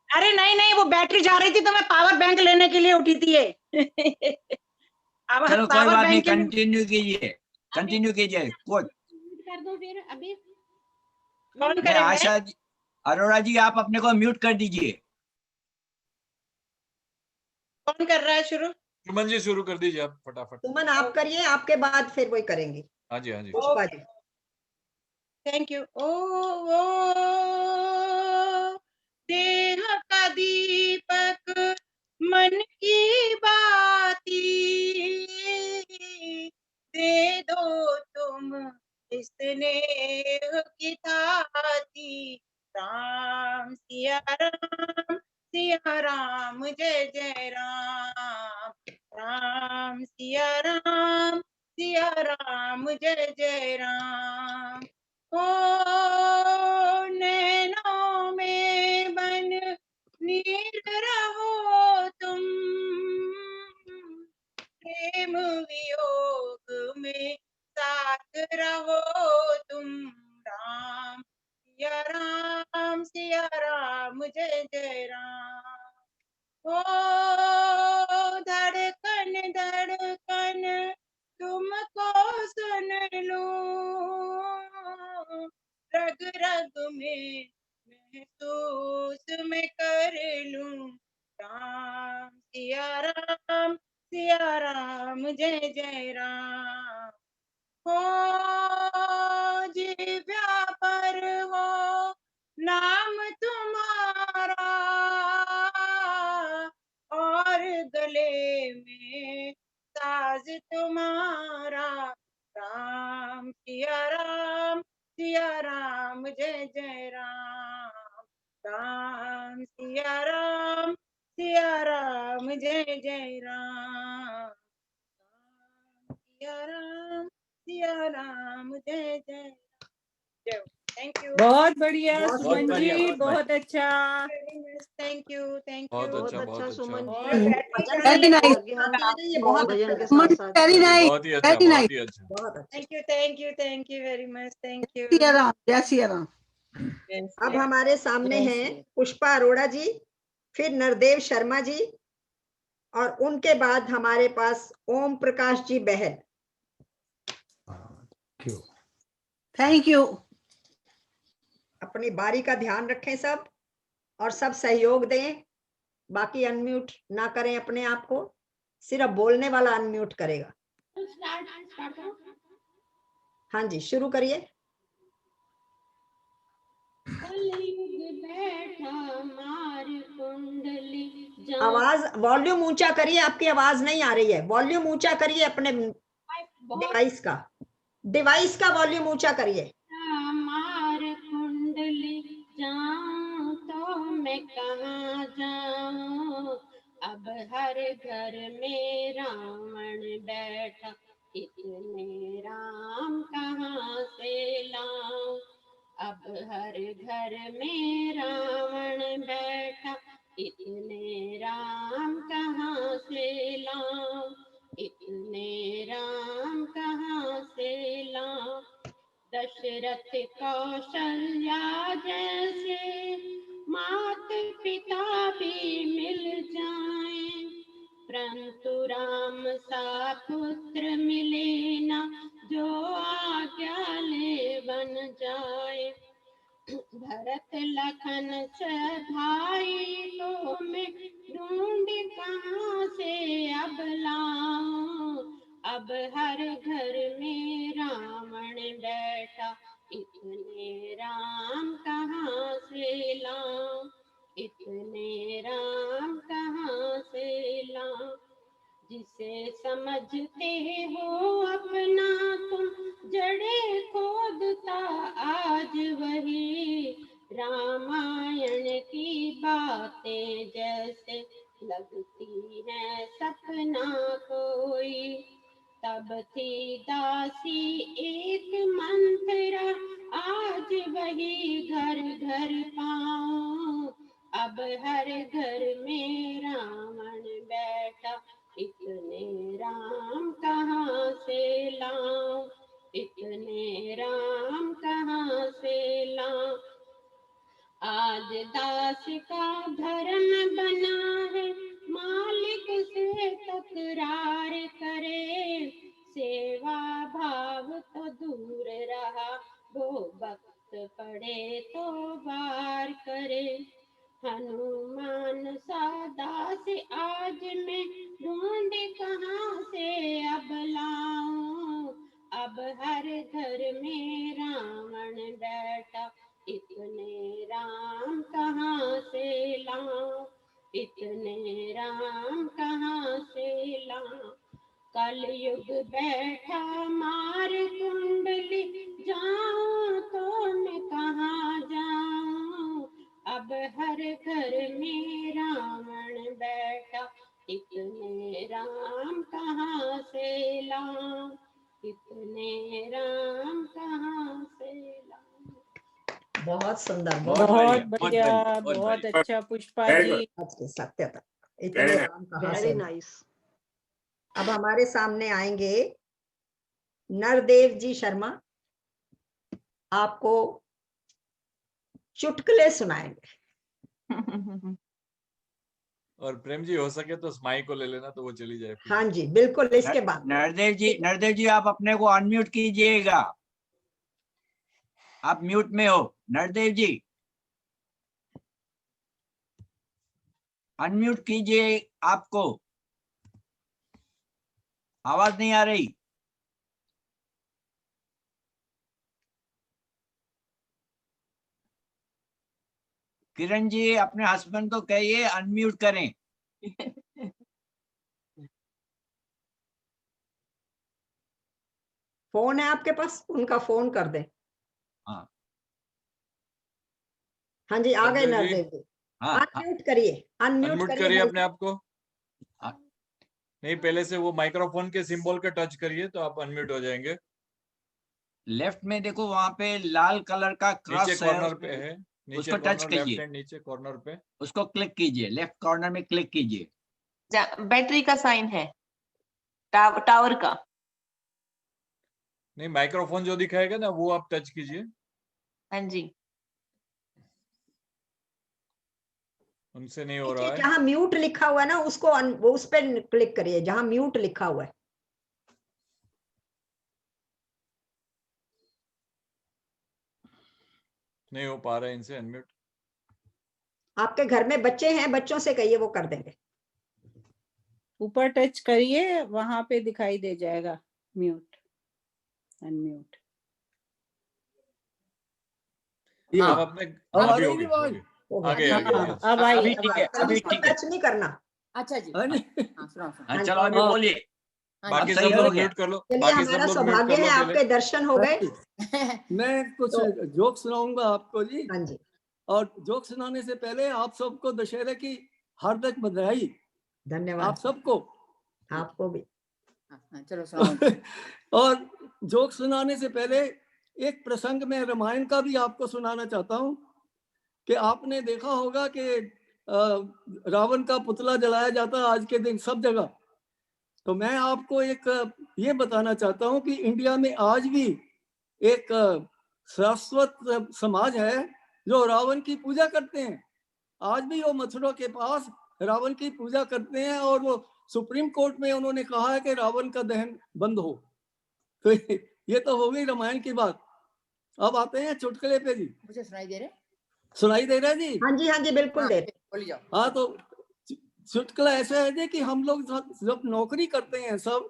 अरे नहीं नहीं, वो बैटरी जा रही थी तो मैं पावर बैंक लेने के लिए उठी थी ये। अब चलो कोई पावर बात नहीं, बैंक के लिए- कंटिन्यू कीजिए, कंटिन्यू कीजिए। कोई कर दो फिर अभी। कौन नहीं, करेगा? आशा जी, अरोड़ा जी, आप अपने को म्यूट कर दीजिए। कौन कर रहा है शुरू? सुमन जी शुरू कर दीजिए आप फटाफट। सुमन आप करिए, आपके बाद फिर वही करेंगे हाँ जी, हाँ जी। पुष्पा जी। Thank you. ओ देह का दीपक मन की बाती, दे दो तुम इस स्नेह की थाती। राम सिया राम, सिया राम जय जय राम। राम सिया राम, सिया राम जय जय राम। ओ नैनों में बन नीर रहो तुम, प्रेम वियोग में साथ रहो तुम। राम सिया राम जय जय राम। ओ धड़कन धड़कन तुमको सुन लूं, रग रग में महसूस मैं कर लूं। राम सिया राम जय जय राम। हो जिव्या पर हो नाम तुम्हारा, और गले में साज तुम्हारा। राम सिया राम जय जय राम। राम सिया राम जय जय राम। सिया राम जय जय जय। Thank you. बहुत बढ़िया बहुत सुमन बढ़िया, जी, बहुत बहुत अच्छा। थैंक यू, थैंक बहुत यू। अच्छा, बहुत अच्छा। सुमन और जी, बैटरी भजन Very में nice. लगे हैं, ये बहुत भजन के अच्छा है। साथ साथ very nice, बहुत ही अच्छा, very nice. बहुत ही अच्छा। बहुत अच्छा। Thank you very much. Thank you. Siya Ram, जय सिया राम। अब हमारे सामने जय हैं श्री- पुष्पा अरोड़ा जी, फिर नरदेव शर्मा जी, और उनके बाद हमारे पास ओम प्रकाश जी बहल। Thank you. अपनी बारी का ध्यान रखें सब, और सब सहयोग दें। बाकी अनम्यूट ना करें अपने आप को, सिर्फ बोलने वाला अनम्यूट करेगा। स्टार्ट करो। हाँ जी, शुरू करिए। कलयुग बैठा मार कुंडली जान। आवाज वॉल्यूम ऊंचा करिए, आपकी आवाज नहीं आ रही है, वॉल्यूम ऊंचा करिए अपने बहुत डिवाइस का। डिवाइस का वॉल्यूम ऊंचा करिए। मार कुंडली जाऊं तो मैं कहाँ जाऊं, अब हर घर में रावण बैठा, इतने राम कहाँ से लाऊं, अब हर घर में रावण बैठा, इतने राम कहाँ से लाऊं, इतने राम कहाँ से लाऊं। दशरथ कौशल्या जैसे मात पिता भी मिल जाएं, परंतु राम सा पुत्र मिले ना, जो आज्ञा ले बन जाए। भरत लखन भाई को मैं ढूंढ कहाँ से अब लाऊं, अब हर घर में रावण बैठा, इतने राम कहाँ से लाऊं, इतने राम कहाँ से लाऊं। जिसे समझते हो अपना तुम जड़े खोदता आज वही, रामायण की बातें जैसे लगती है सपना कोई। तब थी दासी एक मंत्रा, आज वही घर घर पाऊं, अब हर घर में रावण बैठा, इतने राम कहाँ से लाऊं, इतने राम कहाँ से लाऊं। आज दास का धर्म बना है, मालिक से तकरार करे, सेवा भाव तो दूर रहा, वो वक्त पड़े तो वार करे। हनुमान सा दास आज मैं ढूंढ कहाँ से अब लाऊं, अब हर घर में रावण बैठा, इतने राम कहाँ से लाऊं, इतने राम कहाँ से लाऊं। कलयुग बैठा मार कुंडली जाऊं तो मैं कहाँ जाऊं, अब हर घर में रावण बैठा, इतने राम कहाँ से लाऊं, इतने राम कहाँ से लाऊं। बहुत सुंदर, बहुत बढ़िया, बहुत अच्छा पुष्पा जी। सत्यता, इतने राम कहाँ से। Very nice. अब हमारे सामने आएंगे नरदेव जी शर्मा, आपको चुटकुले सुनाएंगे। और प्रेम जी हो सके तो स्माई को ले लेना तो वो चली जाए। हाँ जी बिल्कुल, इसके बाद नरदेव जी आप अपने को अनम्यूट कीजिएगा, आप म्यूट में हो। नरदेव जी अनम्यूट कीजिए, आपको आवाज नहीं आ रही। किरण जी अपने हस्बैंड को कहिए अनम्यूट करें। फोन है आपके पास, उनका फोन कर दे। हाँ हाँ जी आ गए नरदेव जी। नरदेव जी। हाँ अनम्यूट करिए, अनम्यूट करिए भाई। अपने आप को। नहीं, पहले से वो माइक्रोफोन के सिंबल के टच करिए तो आप अनम्यूट हो जाएंगे। लेफ्ट में देखो वहां पे लाल कलर का क्रॉस नीचे कॉर्नर पे है, नीचे उसको टच कॉर्नर, लेफ्ट कीजिए, हैंड नीचे कॉर्नर पे उसको क्लिक कीजिए, लेफ्ट कॉर्नर में क्लिक कीजिए। बैटरी का साइन है, टावर का। नहीं, माइक्रोफोन जो दिखाएगा ना वो आप टच कीजिए। हाँ जी, उनसे नहीं हो रहा है। जहाँ म्यूट लिखा हुआ है ना उसको वो उस पर क्लिक करिए जहाँ म्यूट लिखा हुआ है। नहीं हो पा रहा है इनसे अनम्यूट। आपके घर में बच्चे हैं, बच्चों से कहिए वो कर देंगे। ऊपर टच करिए, वहां पे दिखाई दे जाएगा म्यूट, अनम्यूट। अब अपने आगे अब अभी ठीक है, अभी ठीक है। टच नहीं करना। अच्छा जी। चलो अभी बोलिए। बाकी सब सही हो लोग गया। म्यूट कर लो, चलिए, बाकी सब हमारा लोग म्यूट सौभाग्य कर लो है, पहले। आपके दर्शन हो गए। मैं कुछ तो- जोक सुनाऊंगा आपको जी। हाँ जी। और जोक सुनाने से पहले आप सबको दशहरे की हार्दिक बधाई। धन्यवाद। आप सबको। आपको भी। चलो सुनाओ। और जोक सुनाने से पहले एक प्रसंग में रामायण का भी आपको सुनाना चाहता हूँ कि आपने देखा होगा कि रावण का पुतला जलाया जाता है आज के दिन सब जगह। तो मैं आपको एक ये बताना चाहता हूँ कि इंडिया में आज भी एक शाश्वत समाज है जो रावण की पूजा करते हैं। आज भी वो मथुरा के पास रावण की पूजा करते हैं और वो सुप्रीम कोर्ट में उन्होंने कहा है कि रावण का दहन बंद हो। तो ये तो हो गई रामायण की बात। अब आते हैं चुटकुले पे जी। मुझे सुनाई दे रहे? सुनाई दे रहा है जी? हाँ जी, हाँ जी, बिल्कुल दे। बोलिए जाओ। हाँ, तो चुटकुला ऐसा है जी कि हम लोग जब नौकरी करते हैं सब,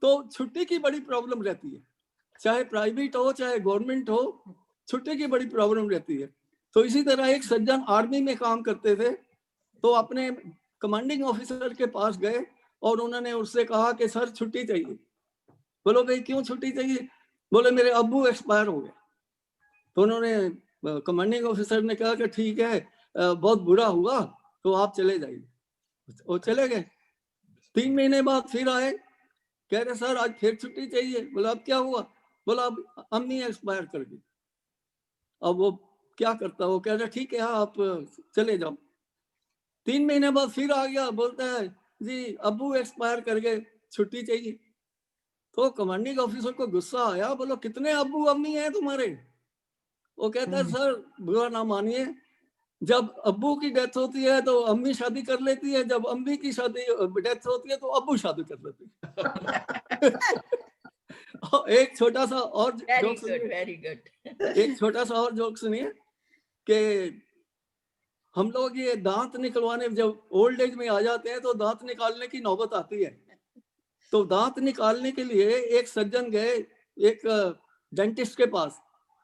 तो छुट्टी की बड़ी प्रॉब्लम रहती है। चाहे प्राइवेट हो चाहे गवर्नमेंट हो, छुट्टी की बड़ी प्रॉब्लम रहती है। तो इसी तरह एक सज्जन आर्मी में काम करते थे, तो अपने कमांडिंग ऑफिसर के पास गए और उन्होंने उससे कहा कि सर छुट्टी चाहिए। बोलो भाई क्यों छुट्टी चाहिए? बोले मेरे अब्बू एक्सपायर हो गए। तो उन्होंने कमांडिंग ऑफिसर ने कहा कि ठीक है, बहुत बुरा हुआ, तो आप चले जाइए। वो चले गए। 3 महीने बाद फिर आए, कह रहे सर आज फिर छुट्टी चाहिए। बोला अब क्या हुआ? बोला अब अम्मी एक्सपायर कर गई। अब वो क्या करता? वो कह रहा ठीक है आप चले जाओ। 3 महीने बाद फिर आ गया, बोलता है जी अब्बू एक्सपायर कर गए, छुट्टी चाहिए। तो कमांडिंग ऑफिसर को गुस्सा आया, बोलो कितने अब्बू अम्मी हैं तुम्हारे? वो कहता है सर बुरा ना मानिए, जब अब्बू की डेथ होती है तो अम्मी शादी कर लेती है, जब अम्मी की शादी डेथ होती है तो अब्बू शादी कर लेती है। एक छोटा सा और जोक सुनिए। Very good. एक छोटा सा और जोक सुनिए कि हम लोग ये दांत निकलवाने जब ओल्ड एज में आ जाते हैं तो दांत निकालने की नौबत आती है। तो दांत निकालने के लिए एक सज्जन गए एक डेंटिस्ट के पास।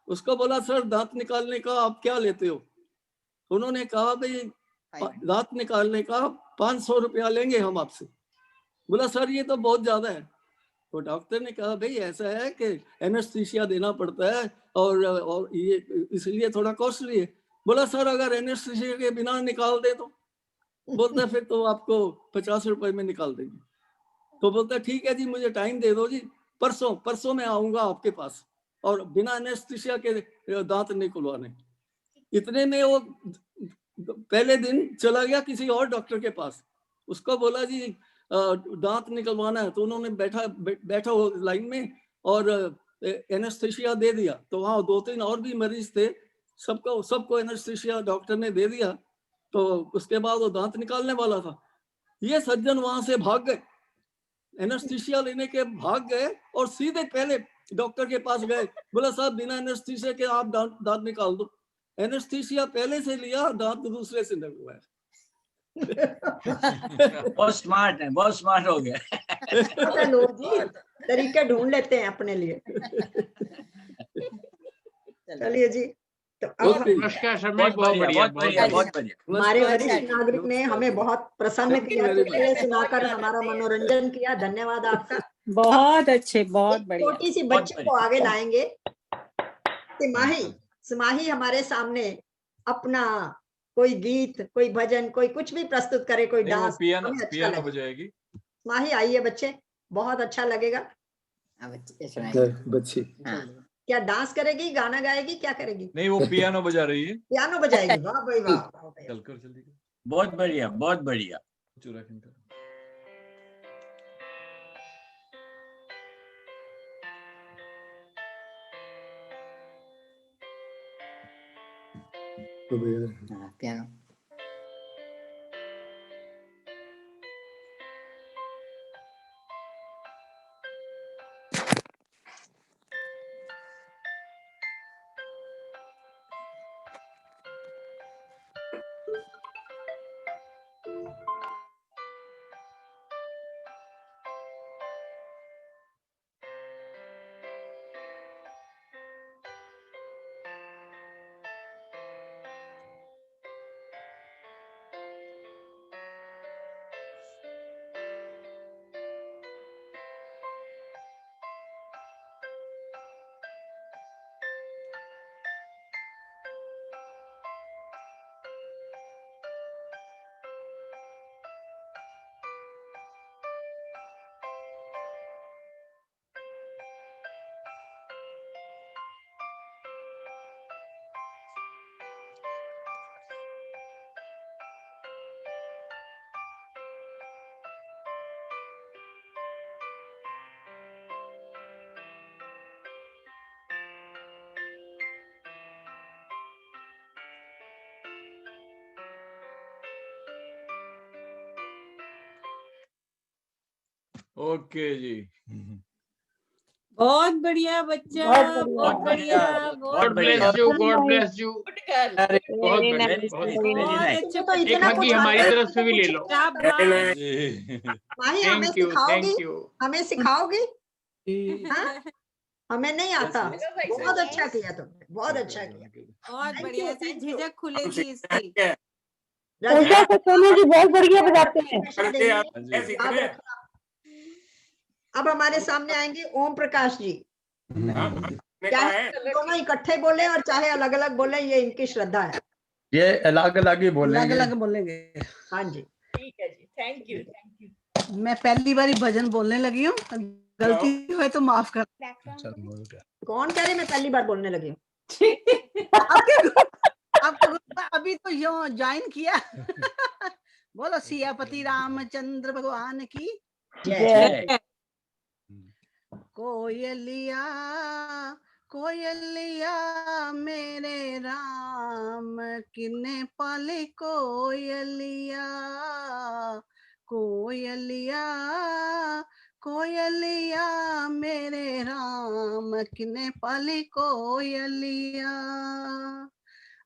उसको बोला सर दांत निकालने का आप क्या लेते हो? उन्होंने कहा भाई दांत निकालने का 500 रुपया लेंगे हम आपसे। बोला सर ये तो बहुत ज्यादा है। तो डॉक्टर ने कहा भाई ऐसा है कि एनेस्थीसिया देना पड़ता है और ये इसलिए थोड़ा कॉस्टली है। बोला सर अगर एनेस्थीसिया के बिना निकाल दे तो? बोलता फिर तो आपको 50 रुपए में निकाल देंगे। तो बोलता ठीक है जी मुझे टाइम दे दो जी, परसों मैं आऊंगा आपके पास और बिना एनेस्थीसिया के दांत निकलवाने। इतने में वो पहले दिन चला गया किसी और डॉक्टर के पास। उसको बोला जी दांत निकलवाना है। तो उन्होंने बैठा हो लाइन में और एनेस्थीसिया दे दिया। तो वहाँ 2-3 और भी मरीज थे, सबको एनेस्थीसिया डॉक्टर ने दे दिया। तो उसके बाद वो दांत निकालने वाला था। ये सज्जन वहां से भाग गए, एनेस्थीसिया लेने के भाग गए और सीधे पहले डॉक्टर के पास गए। बोला साहब बिना एनेस्थीसिया के आप दांत निकाल दो। एनेस्थीसिया पहले से लिया, दांत दूसरे से निकलवाया। बहुत स्मार्ट है, बहुत स्मार्ट हो गया। लोग जी तरीके ढूंढ लेते हैं अपने लिए। चलिए जी, तो अब नमस्कार समय बहुत बढ़िया। हमारे वरिष्ठ नागरिक ने हमें बहुत प्रसन्न किया, चुटकुले सुनाकर हमारा मनोरंजन किया। धन्यवाद आपका। बहुत अच्छे, बहुत बढ़िया। छोटी सी बच्ची को आगे लाएंगे। सिमाही हमारे सामने अपना कोई गीत, कोई भजन, कोई कुछ भी प्रस्तुत करे, कोई डांस, हमें अच्छा पियानो लगे। बजाएगी। सिमाही आइए बच्चे, बहुत अच्छा लगेगा। बच्ची क्या डांस करेगी, गाना गाएगी, क्या करेगी? नहीं वो पियानो बजा रही है। पियानो बजाएगी। वाह भाई वाह। चल कर जल्दी। बहुत बढ़िया, बहुत बढ़िया। पियानो। ओके जी। बहुत बढ़िया बच्चा, बहुत बढ़िया, God bless you, God bless you. बहुत Very बढ़िया, nice, बहुत very बढ़िया। nice. अच्छा तो एक इतना हग्गी कुछ हमारी आता है, तरफ से भी ले लो। शाबाश। माही हमें थैंक यू, सिखाओगी, थैंक यू। हमें सिखाओगी? हाँ? हमें नहीं आता। बहुत अच्छा किया तुमने, बहुत अच्छा किया। बहुत Thank बढ़िया, you, ऐसी thank you. झिझक खुलेगी इसकी। उषा से सोनू जी बहुत बढ़िया बजाते हैं। याद रखना। अब हमारे सामने आएंगे ओम प्रकाश जी। चाहे दोनों इकट्ठे बोले और चाहे अलग अलग बोले, ये इनकी श्रद्धा है। ये अलग अलग ही बोलेंगे। अलग अलग बोलेंगे। हाँ जी। ठीक है जी, थैंक यू, थैंक यू। मैं पहली बार भजन बोलने लगी हूँ, गलती हुई तो माफ कर। कौन कह रहे मैं पहली बार बोलने लगी हूँ? आपका ग्रुप अभी तो यो ज्वाइन किया। बोलो सियापति रामचंद्र भगवान की जय। कोयलिया कोयलिया मेरे राम किन्ने पाले कोयलिया, कोयलिया कोयलिया मेरे राम किन्ने पाले कोयलिया।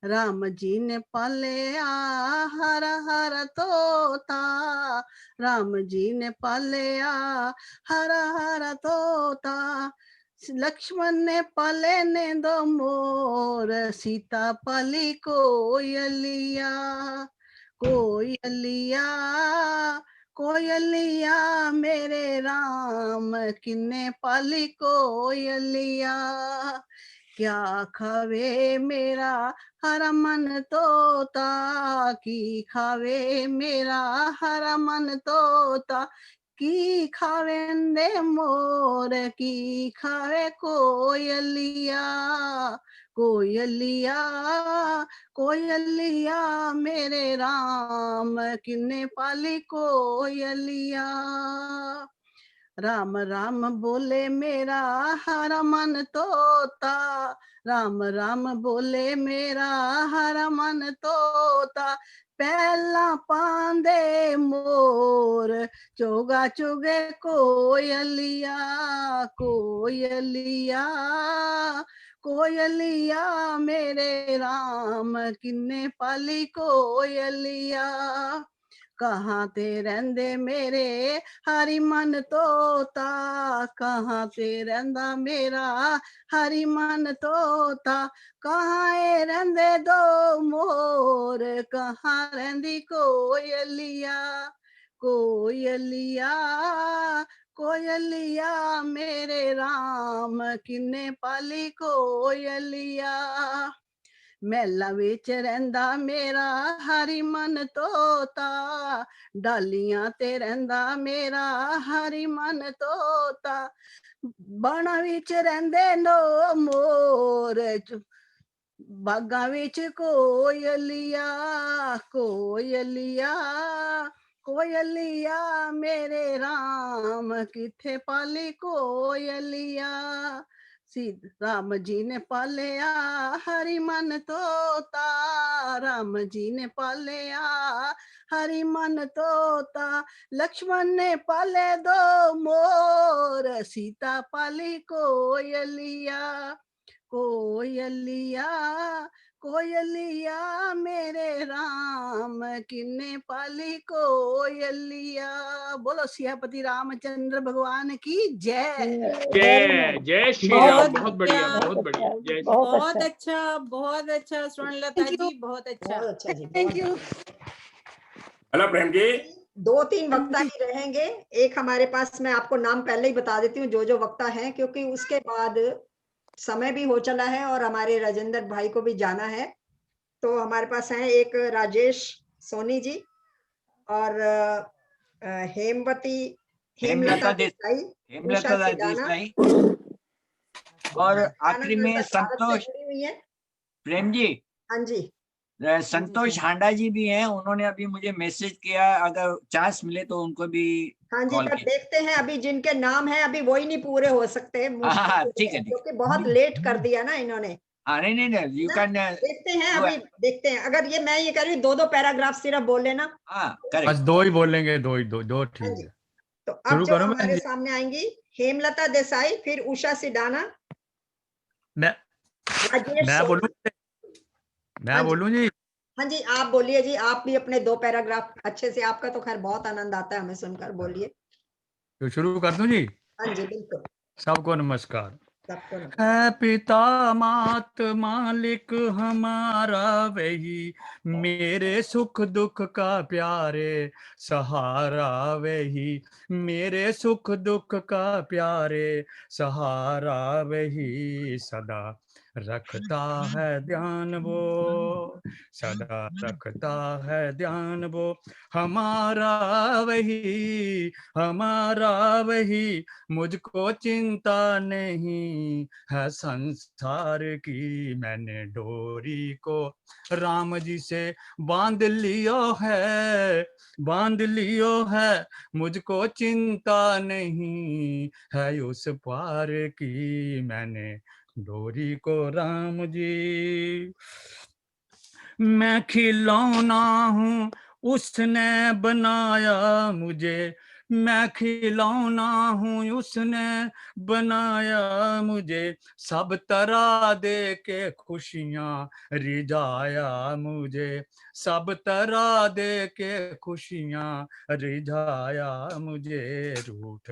राम जी ने पालिया हरा हरा तोता, राम जी ने पालिया हरा हरा तोता। लक्ष्मण ने पाले ने दो मोर, सीता पाली कोयलिया, कोयलिया कोयलिया मेरे राम किन्ने पाली कोयलिया। क्या खावे मेरा हरा मन तोता, की खावे मेरा हरा मन तोता, की खावे दे मोर, की खावे कोयलिया, कोयलिया कोयलिया मेरे राम किन्ने पाली कोयलिया। राम राम बोले मेरा हरा मन तोता, राम राम बोले मेरा हरा मन तोता। पहला पांदे मोर, चोगा चुगे कोयलिया, कोयलिया कोयलिया मेरे राम किन्ने पाली कोयलिया। कहाँ ते रहंदे मेरे हरि मन तोता, कहाँ ते रहंदा मेरा हरि मन तोता। कहाँ ए रहंदे दो मोर, कहाँ रहंदी कोयलिया, कोयलिया कोयलिया मेरे राम किन्ने पाली कोयलिया। महला विच रहिंदा मेरा हरि मन तोता, डालियां ते रहिंदा मेरा हरि मन तोता। बाणा विच रहिंदे नो मोर, बागां विच कोयलिया, कोयलिया कोयलिया मेरे राम किथे पाली कोयलिया। राम जी ने पालिया हरि मन तोता, राम जी ने पालिया हरि मन तोता। लक्ष्मण ने पाले दो मोर, सीता पाली कोयलिया, कोयलिया कोयलिया मेरे राम किन्ने पाली कोयलिया। बोलो सियापति रामचंद्र भगवान की जय। जय जय श्री राम। बहुत बढ़िया, बहुत बढ़िया। जय श्री बहुत अच्छा, बहुत अच्छा स्वर्णलता जी, बहुत अच्छा। Thank you. Hello Prem ji. 2-3 वक्ता ही रहेंगे। एक हमारे पास, मैं आपको नाम पहले ही बता देती हूँ जो वक्ता हैं, क्योंकि उसके बाद समय भी हो चला है और हमारे राजेंद्र भाई को भी जाना है। तो हमारे पास हैं एक राजेश सोनी जी और हेमलता देसाई, हेमलता देसाई, और आखिरी में संतोष प्रेम जी। हाँ जी। संतोष हांडा जी भी हैं, उन्होंने अभी मुझे मैसेज किया, अगर चांस मिले तो उनको भी हाँ जी, कॉल पर देखते हैं अभी जिनके नाम हैं अभी वही नहीं पूरे हो सकते, ठीक है, क्योंकि बहुत लेट कर दिया ना इन्होंने। नहीं, यू कैन देखते हैं, अभी देखते हैं। अगर मैं ये कह रही हूँ 2-2 पैराग्राफ सिर्फ बोल लेना। करेक्ट, बस 2 ही बोलेंगे, दो ठीक है। तो अब जो हमारे सामने आएंगी हेमलता देसाई, फिर उषा सिडाना, मैं बोलूं जी। हाँ जी, आप बोलिए जी। आप भी अपने 2 पैराग्राफ अच्छे से, आपका तो खैर बहुत आनंद आता है हमें सुनकर, बोलिए। तो शुरू कर दूं जी। हाँ जी बिल्कुल। सबको नमस्कार। सबको है पिता मात मालिक हमारा वही, मेरे सुख दुख का प्यारे सहारा वही, मेरे सुख दुख का प्यारे सहारा वही, सदा रखता है ध्यान वो, सदा रखता है ध्यान वो, हमारा वही, हमारा वही, मुझको चिंता नहीं है संसार की, मैंने डोरी को राम जी से बांध लियो है, बांध लियो है, मुझको चिंता नहीं है उस पार की, मैंने डोरी को राम जी। मैं खिलौना हूँ उसने बनाया मुझे, मैं खिलौना हूँ उसने बनाया मुझे, सब तरह दे के खुशियाँ रिझाया मुझे, सब तरह दे के खुशियाँ रिझाया मुझे, रूठ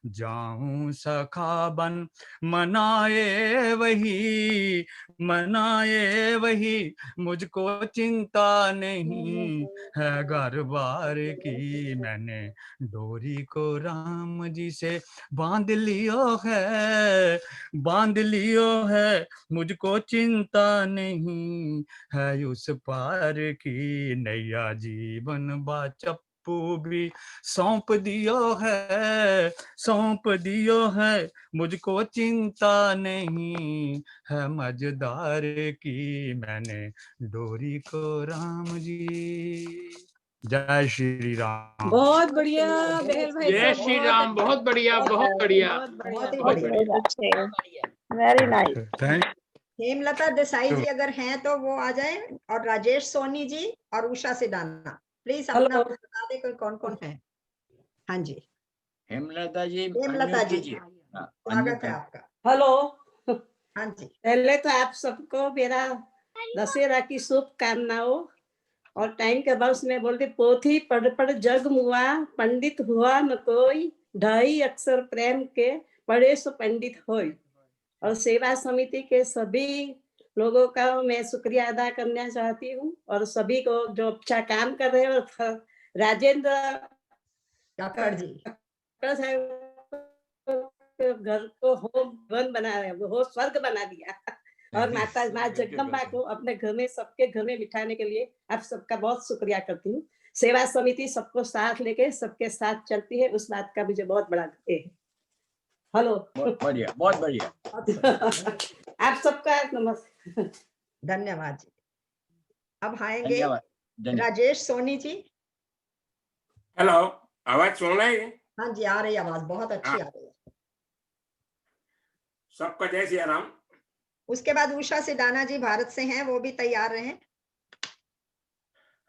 जाऊं सखा बन मनाए वही, मनाए वही, मुझको चिंता नहीं है घर बार की, मैंने डोरी को राम जी से बांध लियो है, बांध लियो है, मुझको चिंता नहीं है उस पार की, नैया जीवन बा चप्पू भी सौंप दियो है, सौंप दियो है, मुझको चिंता नहीं है मझदार की, मैंने डोरी को राम जी। जय श्री राम। बहुत बढ़िया बेहल भाई जय साहब, श्री बहुत राम। बहुत बढ़िया, बहुत बढ़िया, बहुत बहुत ही बहुत बढ़िया। बढ़िया। Very nice. Thank Hemlata Desai ji अगर हैं तो वो आ जाए, और राजेश सोनी जी और उषा सिडाना, प्लीज अपना बता दे कोई कौन कौन है। हाँ जी हेमलता जी हेमलता unmute जी, कीजिए। हाँ, स्वागत unmute है कर। आपका। हेलो। हाँ जी। पहले तो आप सबको मेरा दशहरा की शुभकामनाओं, और टाइम के बाद उसमें बोलते पोथी पढ़ पढ़ जग मुआ, पंडित हुआ न कोई, ढाई अक्षर प्रेम के पढ़े सो पंडित होय। और सेवा समिति के सभी लोगों का मैं शुक्रिया अदा करना चाहती हूँ, और सभी को जो अच्छा काम कर रहे हैं, और राजेंद्र काकड़ जी घर को होम वन बना रहे, हो स्वर्ग बना दिया, और माता माँ जगदम्बा को अपने घर में, सबके घर में बिठाने के लिए आप सबका बहुत शुक्रिया करती हूँ। सेवा समिति सबको साथ लेके सबके साथ चलती है, उस बात का मुझे बहुत बड़ा है। हेलो, बहुत बढ़िया, बहुत बढ़िया। आप सबका नमस्ते, धन्यवाद जी। अब आएंगे धन्यवाद, धन्यवाद। राजेश सोनी जी। हेलो, आवाज सुन रही है? हाँ जी आ रही आवाज, बहुत अच्छी आ रही है। सबका जय श्री राम। उसके बाद उषा सिडाना जी भारत से हैं, वो भी तैयार रहे।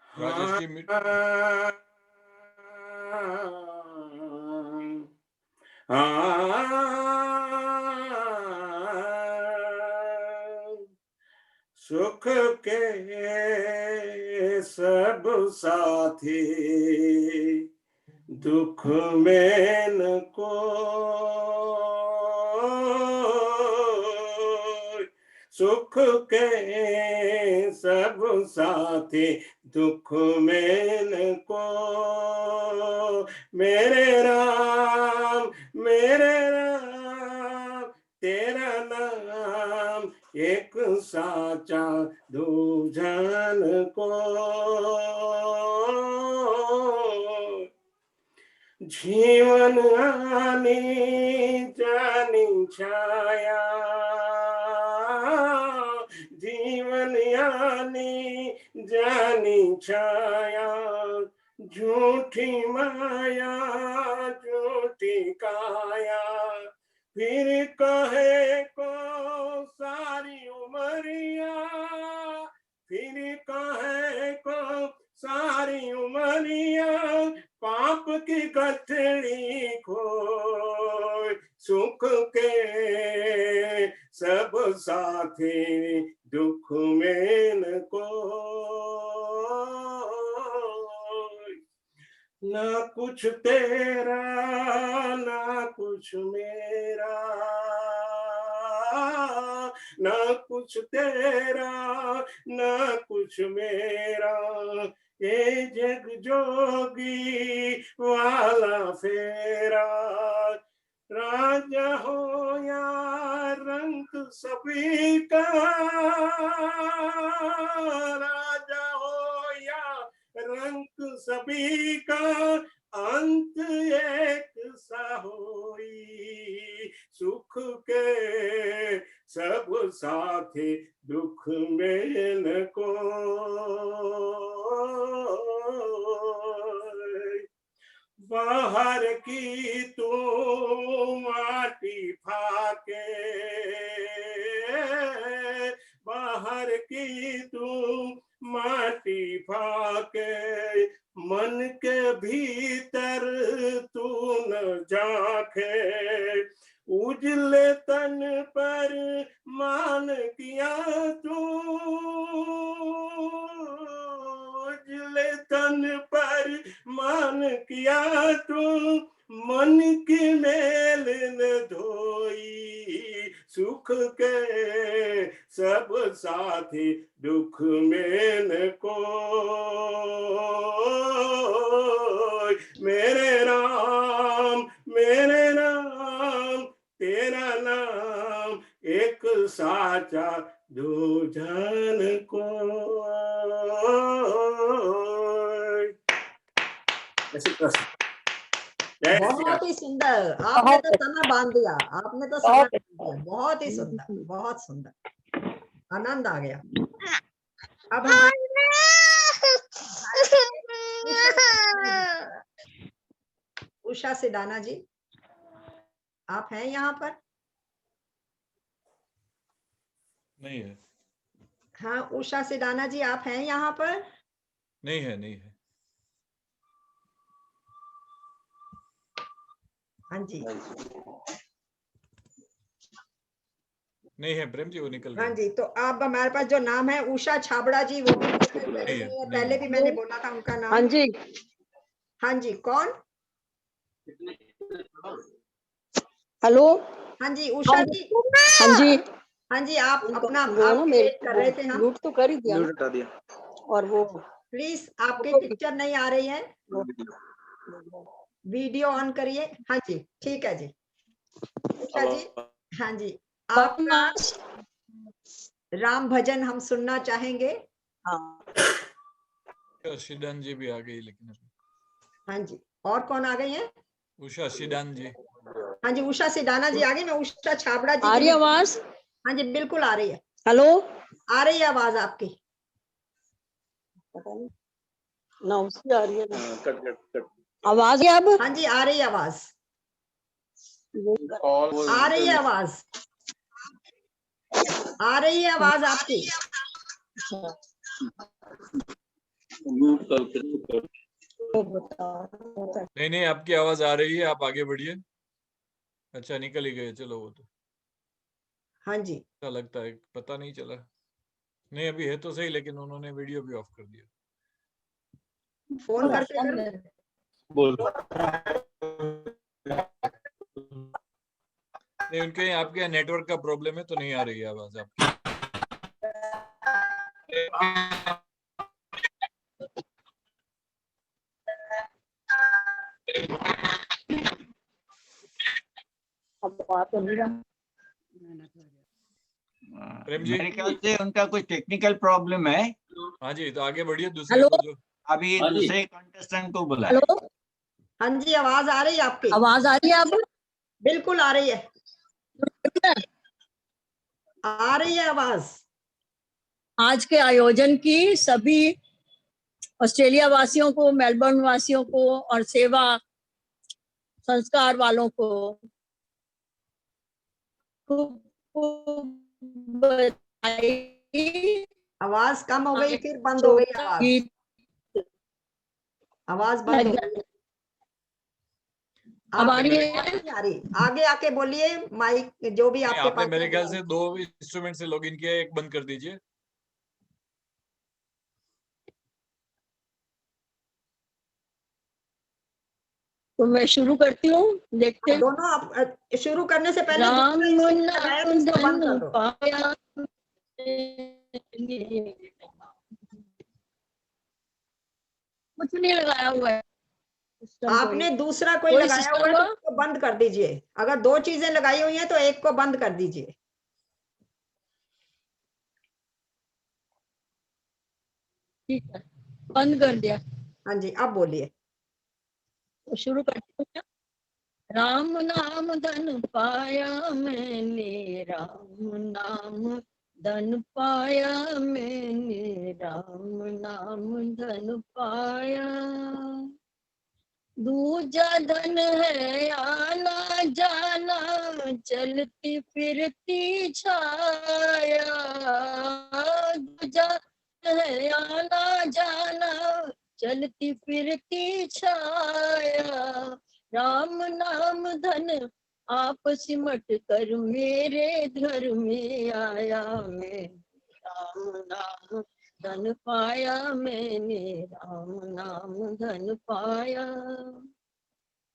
राजेश जी सुख के सब साथी, दुख में न कोई, सुख के सब साथी, दुख में न को, मेरे राम तेरा नाम एक साचा दूजन को, जीवन आनी जानी छाया, जीवन आनी जानी छाया, झूठी माया झूठी काया, फिर कहे को सारी उमरिया, फिर कहे को सारी उमरिया, पाप की गठड़ी खोए, सुख के सब साथी दुख में न कोई। ना कुछ तेरा ना कुछ मेरा, ना कुछ तेरा ना कुछ मेरा, ये जग जोगी वाला फेरा। राजा हो या रंग सभी का, राजा हो या रंग सभी का, अंत एक सा होई। सुख के सब साथी दुख में न कोई। बाहर की तू माटी फाके, बाहर की तू माटी फाके, मन के भीतर तू न झांके। उजले तन पर मान किया तू, उजले तन पर मान किया तू, मन की मेल न धोई। सुख के सब साथी दुख में न कोई। मेरे राम तेरा नाम, एक साचा दो जन को। बहुत ही सुंदर, आपने तो तना बांध दिया, आपने तो समय बांध दिया। बहुत ही सुंदर, बहुत सुंदर, आनंद आ गया। अब उषा सिडाना जी, आप हैं यहाँ पर? नहीं है। हाँ, उषा सिडाना जी, आप हैं यहाँ पर? नहीं है, नहीं है। हाँ जी, नहीं है प्रेम जी, वो निकल हाँ गए। जी। तो अब हमारे पास जो नाम है उषा छाबड़ा जी, वो भी नहीं है, पहले भी मैंने बोला था उनका नाम। हाँ जी, हाँ जी, कौन? हेलो, हाँ जी, उषा जी। हाँ जी, हाँ जी, आप अपना वो ना आप मेरे वेट कर रहे थे हम। म्यूट तो कर ही दिया ना। हटा दिया। और वो प्लीज, आपकी पिक्चर नहीं आ रही है, वीडियो ऑन करिए। हाँ जी, ठीक है जी। उषा जी, हाँ जी, आपका राम भजन हम सुनना चाहेंगे। शिडान जी भी आ गई लेकिन अभी। हाँ जी, और कौन आ गई है? उषा शिडान जी। हाँ जी, उषा सिडाना जी आ गई। मैं उषा छाबड़ा जी आ रही आवाज? हाँ जी, बिल्कुल आ रही है। हेलो, आ रही है आवाज आपकी। ना उसकी आ रही है ना। Cut cut cut. आवाज है अब? हाँ जी, आ रही है आवाज, आ रही है आवाज, आ रही है आवाज आपकी। नहीं नहीं, आपकी आवाज आ रही है, आप आगे बढ़िए। अच्छा, निकल ही गए, चलो वो तो। हाँ जी, अच्छा लगता है, पता नहीं चला। नहीं, अभी है तो सही, लेकिन उन्होंने वीडियो भी ऑफ कर दिया। फोन करके कर। बोल। नहीं, उनके आपके यहाँ नेटवर्क का प्रॉब्लम है, तो नहीं आ रही है आवाज आपकी। प्रेम जी, मेरे ख्याल से उनका कोई टेक्निकल प्रॉब्लम है। हाँ जी, तो आगे बढ़िए दूसरे को जो अभी दूसरे कंटेस्टेंट को बुलाए। हेलो, हाँ जी, आवाज आ रही है आपकी। आवाज आ रही है अब? बिल्कुल आ रही है, आ रही है आवाज। आज के आयोजन की सभी ऑस्ट्रेलिया वासियों को, मेलबर्न वासियों को और सेवा संस्कार वालों को आवाज कम हो गई, फिर बंद हो गई आवाज, आवाज बंद हो गई। अब आ रही है? नहीं आ रही, आगे आके बोलिए, माइक जो भी आपके आपने पास मेरे है। ख्याल से 2 इंस्ट्रूमेंट से लॉगिन किया है, एक बंद कर दीजिए। तो मैं शुरू करती हूँ, देखते हैं। दोनों आप शुरू करने से पहले राम दूसरा instrument लगाया तो इसको बंद कर धन दो। पाया कुछ नहीं लगाया हुआ है। आपने दूसरा कोई कोई लगाया हुआ है तो उसको बंद कर दीजिए। अगर 2 चीजें लगाई हुई हैं तो एक को बंद कर दीजिए। ठीक है, बंद कर दिया। हाँ जी, अब बोलिए। तो शुरू करती हूँ क्या? राम नाम धन पाया मैंने, राम नाम धन पाया मैंने, राम नाम धन पाया। दूजा धन है आना जाना, चलती फिरती छाया। दूजा है आना जाना, चलती फिरती छाया। राम नाम धन आप सिमट कर मेरे घर में आया मैं, राम नाम धन पाया मैंने, राम नाम धन पाया।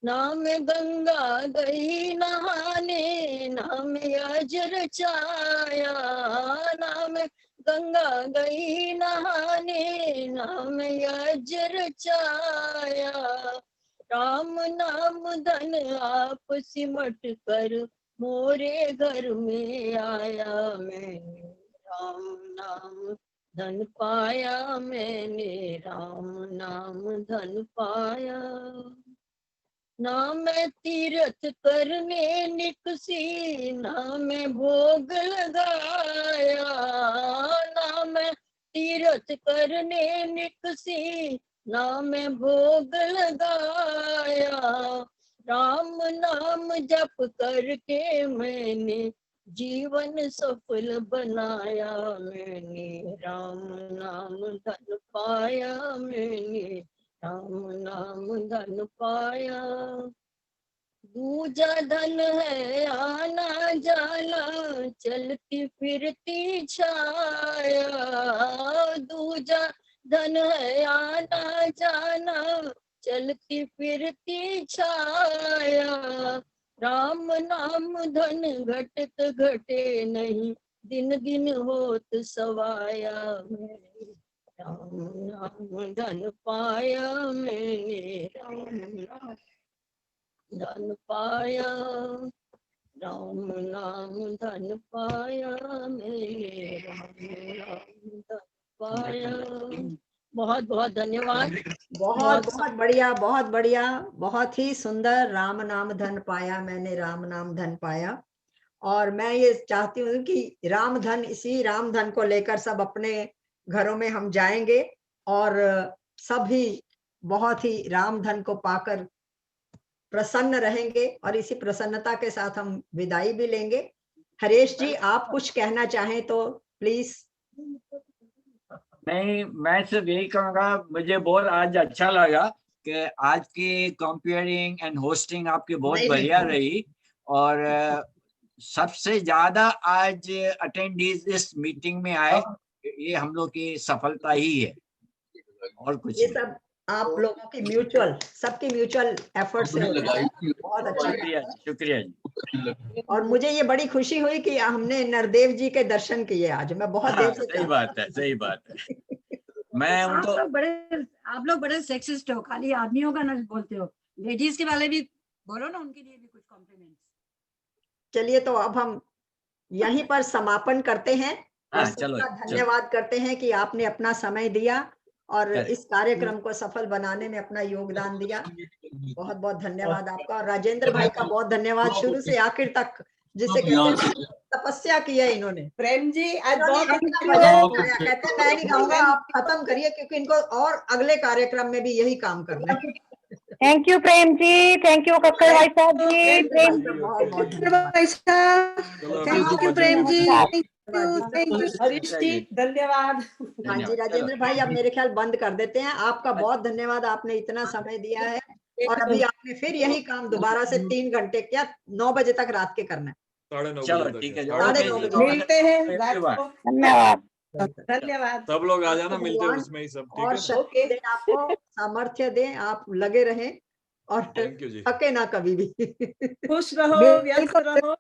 ना मैं गंगा गई नहाने, ना मैं अजर चाया। ना मैं गंगा गई नहाने, ना मैं अजर चाया। राम नाम धन आप सिमट कर मोरे घर में आया मैं, राम नाम धन पाया मैंने, राम नाम धन पाया। ना मैं तीर्थ करने निकसी, ना मैं भोग लगाया। ना मैं तीर्थ करने निकसी, ना मैं भोग लगाया। राम नाम जप करके मैंने जीवन सफल बनाया मैंने, राम नाम धन पाया मैंने, राम नाम धन पाया। दूजा धन है आना जाना, चलती फिरती छाया। दूजा धन है आना जाना, चलती फिरती छाया। राम नाम धन घटत घटे नहीं, दिन दिन होत सवाया मैंने, राम नाम धन पाया मैंने, राम नाम धन पाया। राम नाम धन पाया मैंने, राम नाम धन पाया। बहुत बहुत धन्यवाद। बहुत बहुत बढ़िया, बहुत बढ़िया, बहुत ही सुंदर। राम नाम धन पाया मैंने, राम नाम धन पाया। और मैं ये चाहती हूँ कि राम धन, इसी राम धन को लेकर सब अपने घरों में हम जाएंगे और सभी बहुत ही राम धन को पाकर प्रसन्न रहेंगे और इसी प्रसन्नता के साथ हम विदाई भी लेंगे। हरेश जी, आप कुछ कहना चाहें तो प्लीज। नहीं, मैं सिर्फ यही कहूँगा, मुझे बहुत आज अच्छा लगा कि आज की कंपेयरिंग एंड होस्टिंग आपकी बहुत बढ़िया रही और सबसे ज्यादा आज अटेंडीज इस मीटिंग में आए, ये हम लोग की सफलता ही है और कुछ ये नहीं। सब आप लोगों की म्यूचुअल, सबकी म्यूचुअल एफर्ट से होता है। बहुत अच्छा, शुक्रिया शुक्रिया जी। और मुझे ये बड़ी खुशी हुई कि हमने नरदेव जी के दर्शन किए आज। मैं बहुत देर से सही बात है, सही बात है। मैं आप लोग बड़े सेक्सिस्ट हो, खाली आदमियों का ना बोलते हो, लेडीज के वाले भी बोलो ना, उनके लिए भी कुछ कॉम्प्लीमेंट्स। चलिए, तो अब हम यहीं पर समापन करते हैं और सबका धन्यवाद करते हैं कि आपने अपना समय दिया और इस कार्यक्रम को सफल बनाने में अपना योगदान दिया। बहुत बहुत धन्यवाद आपका। और राजेंद्र भाई का बहुत धन्यवाद, शुरू से आखिर तक, जिसे कहते हैं तपस्या की है इन्होंने। प्रेम जी आज बहुत कहते हैं मैं नहीं कहूँगा, आप खत्म करिए क्योंकि इनको और अगले कार्यक्रम में भी यही काम करना है। Thank you Prem ji, thank you Kakkar भाई साहब ji, Prem thank you Prem ji, thank you Harish ji, धन्यवाद। हाँ जी राजेंद्र भाई, अब मेरे ख्याल बंद कर देते हैं। आपका बहुत धन्यवाद, आपने इतना समय दिया है और अभी आपने फिर यही काम दोबारा से 3 घंटे क्या 9 बजे तक रात के करना है। 9:30 चलो बजे तक ठीक है, है, साढ़े 9 बजे मिलते हैं रात को। धन्यवाद। धन्यवाद। सब लोग आ जाना, मिलते हैं भगवान उसमें ही सब, ठीक और है। शक्ति दें आपको, सामर्थ्य दें, आप लगे रहें और थैंक यू जी। थके ना कभी भी। खुश रहो, व्यस्त रहो,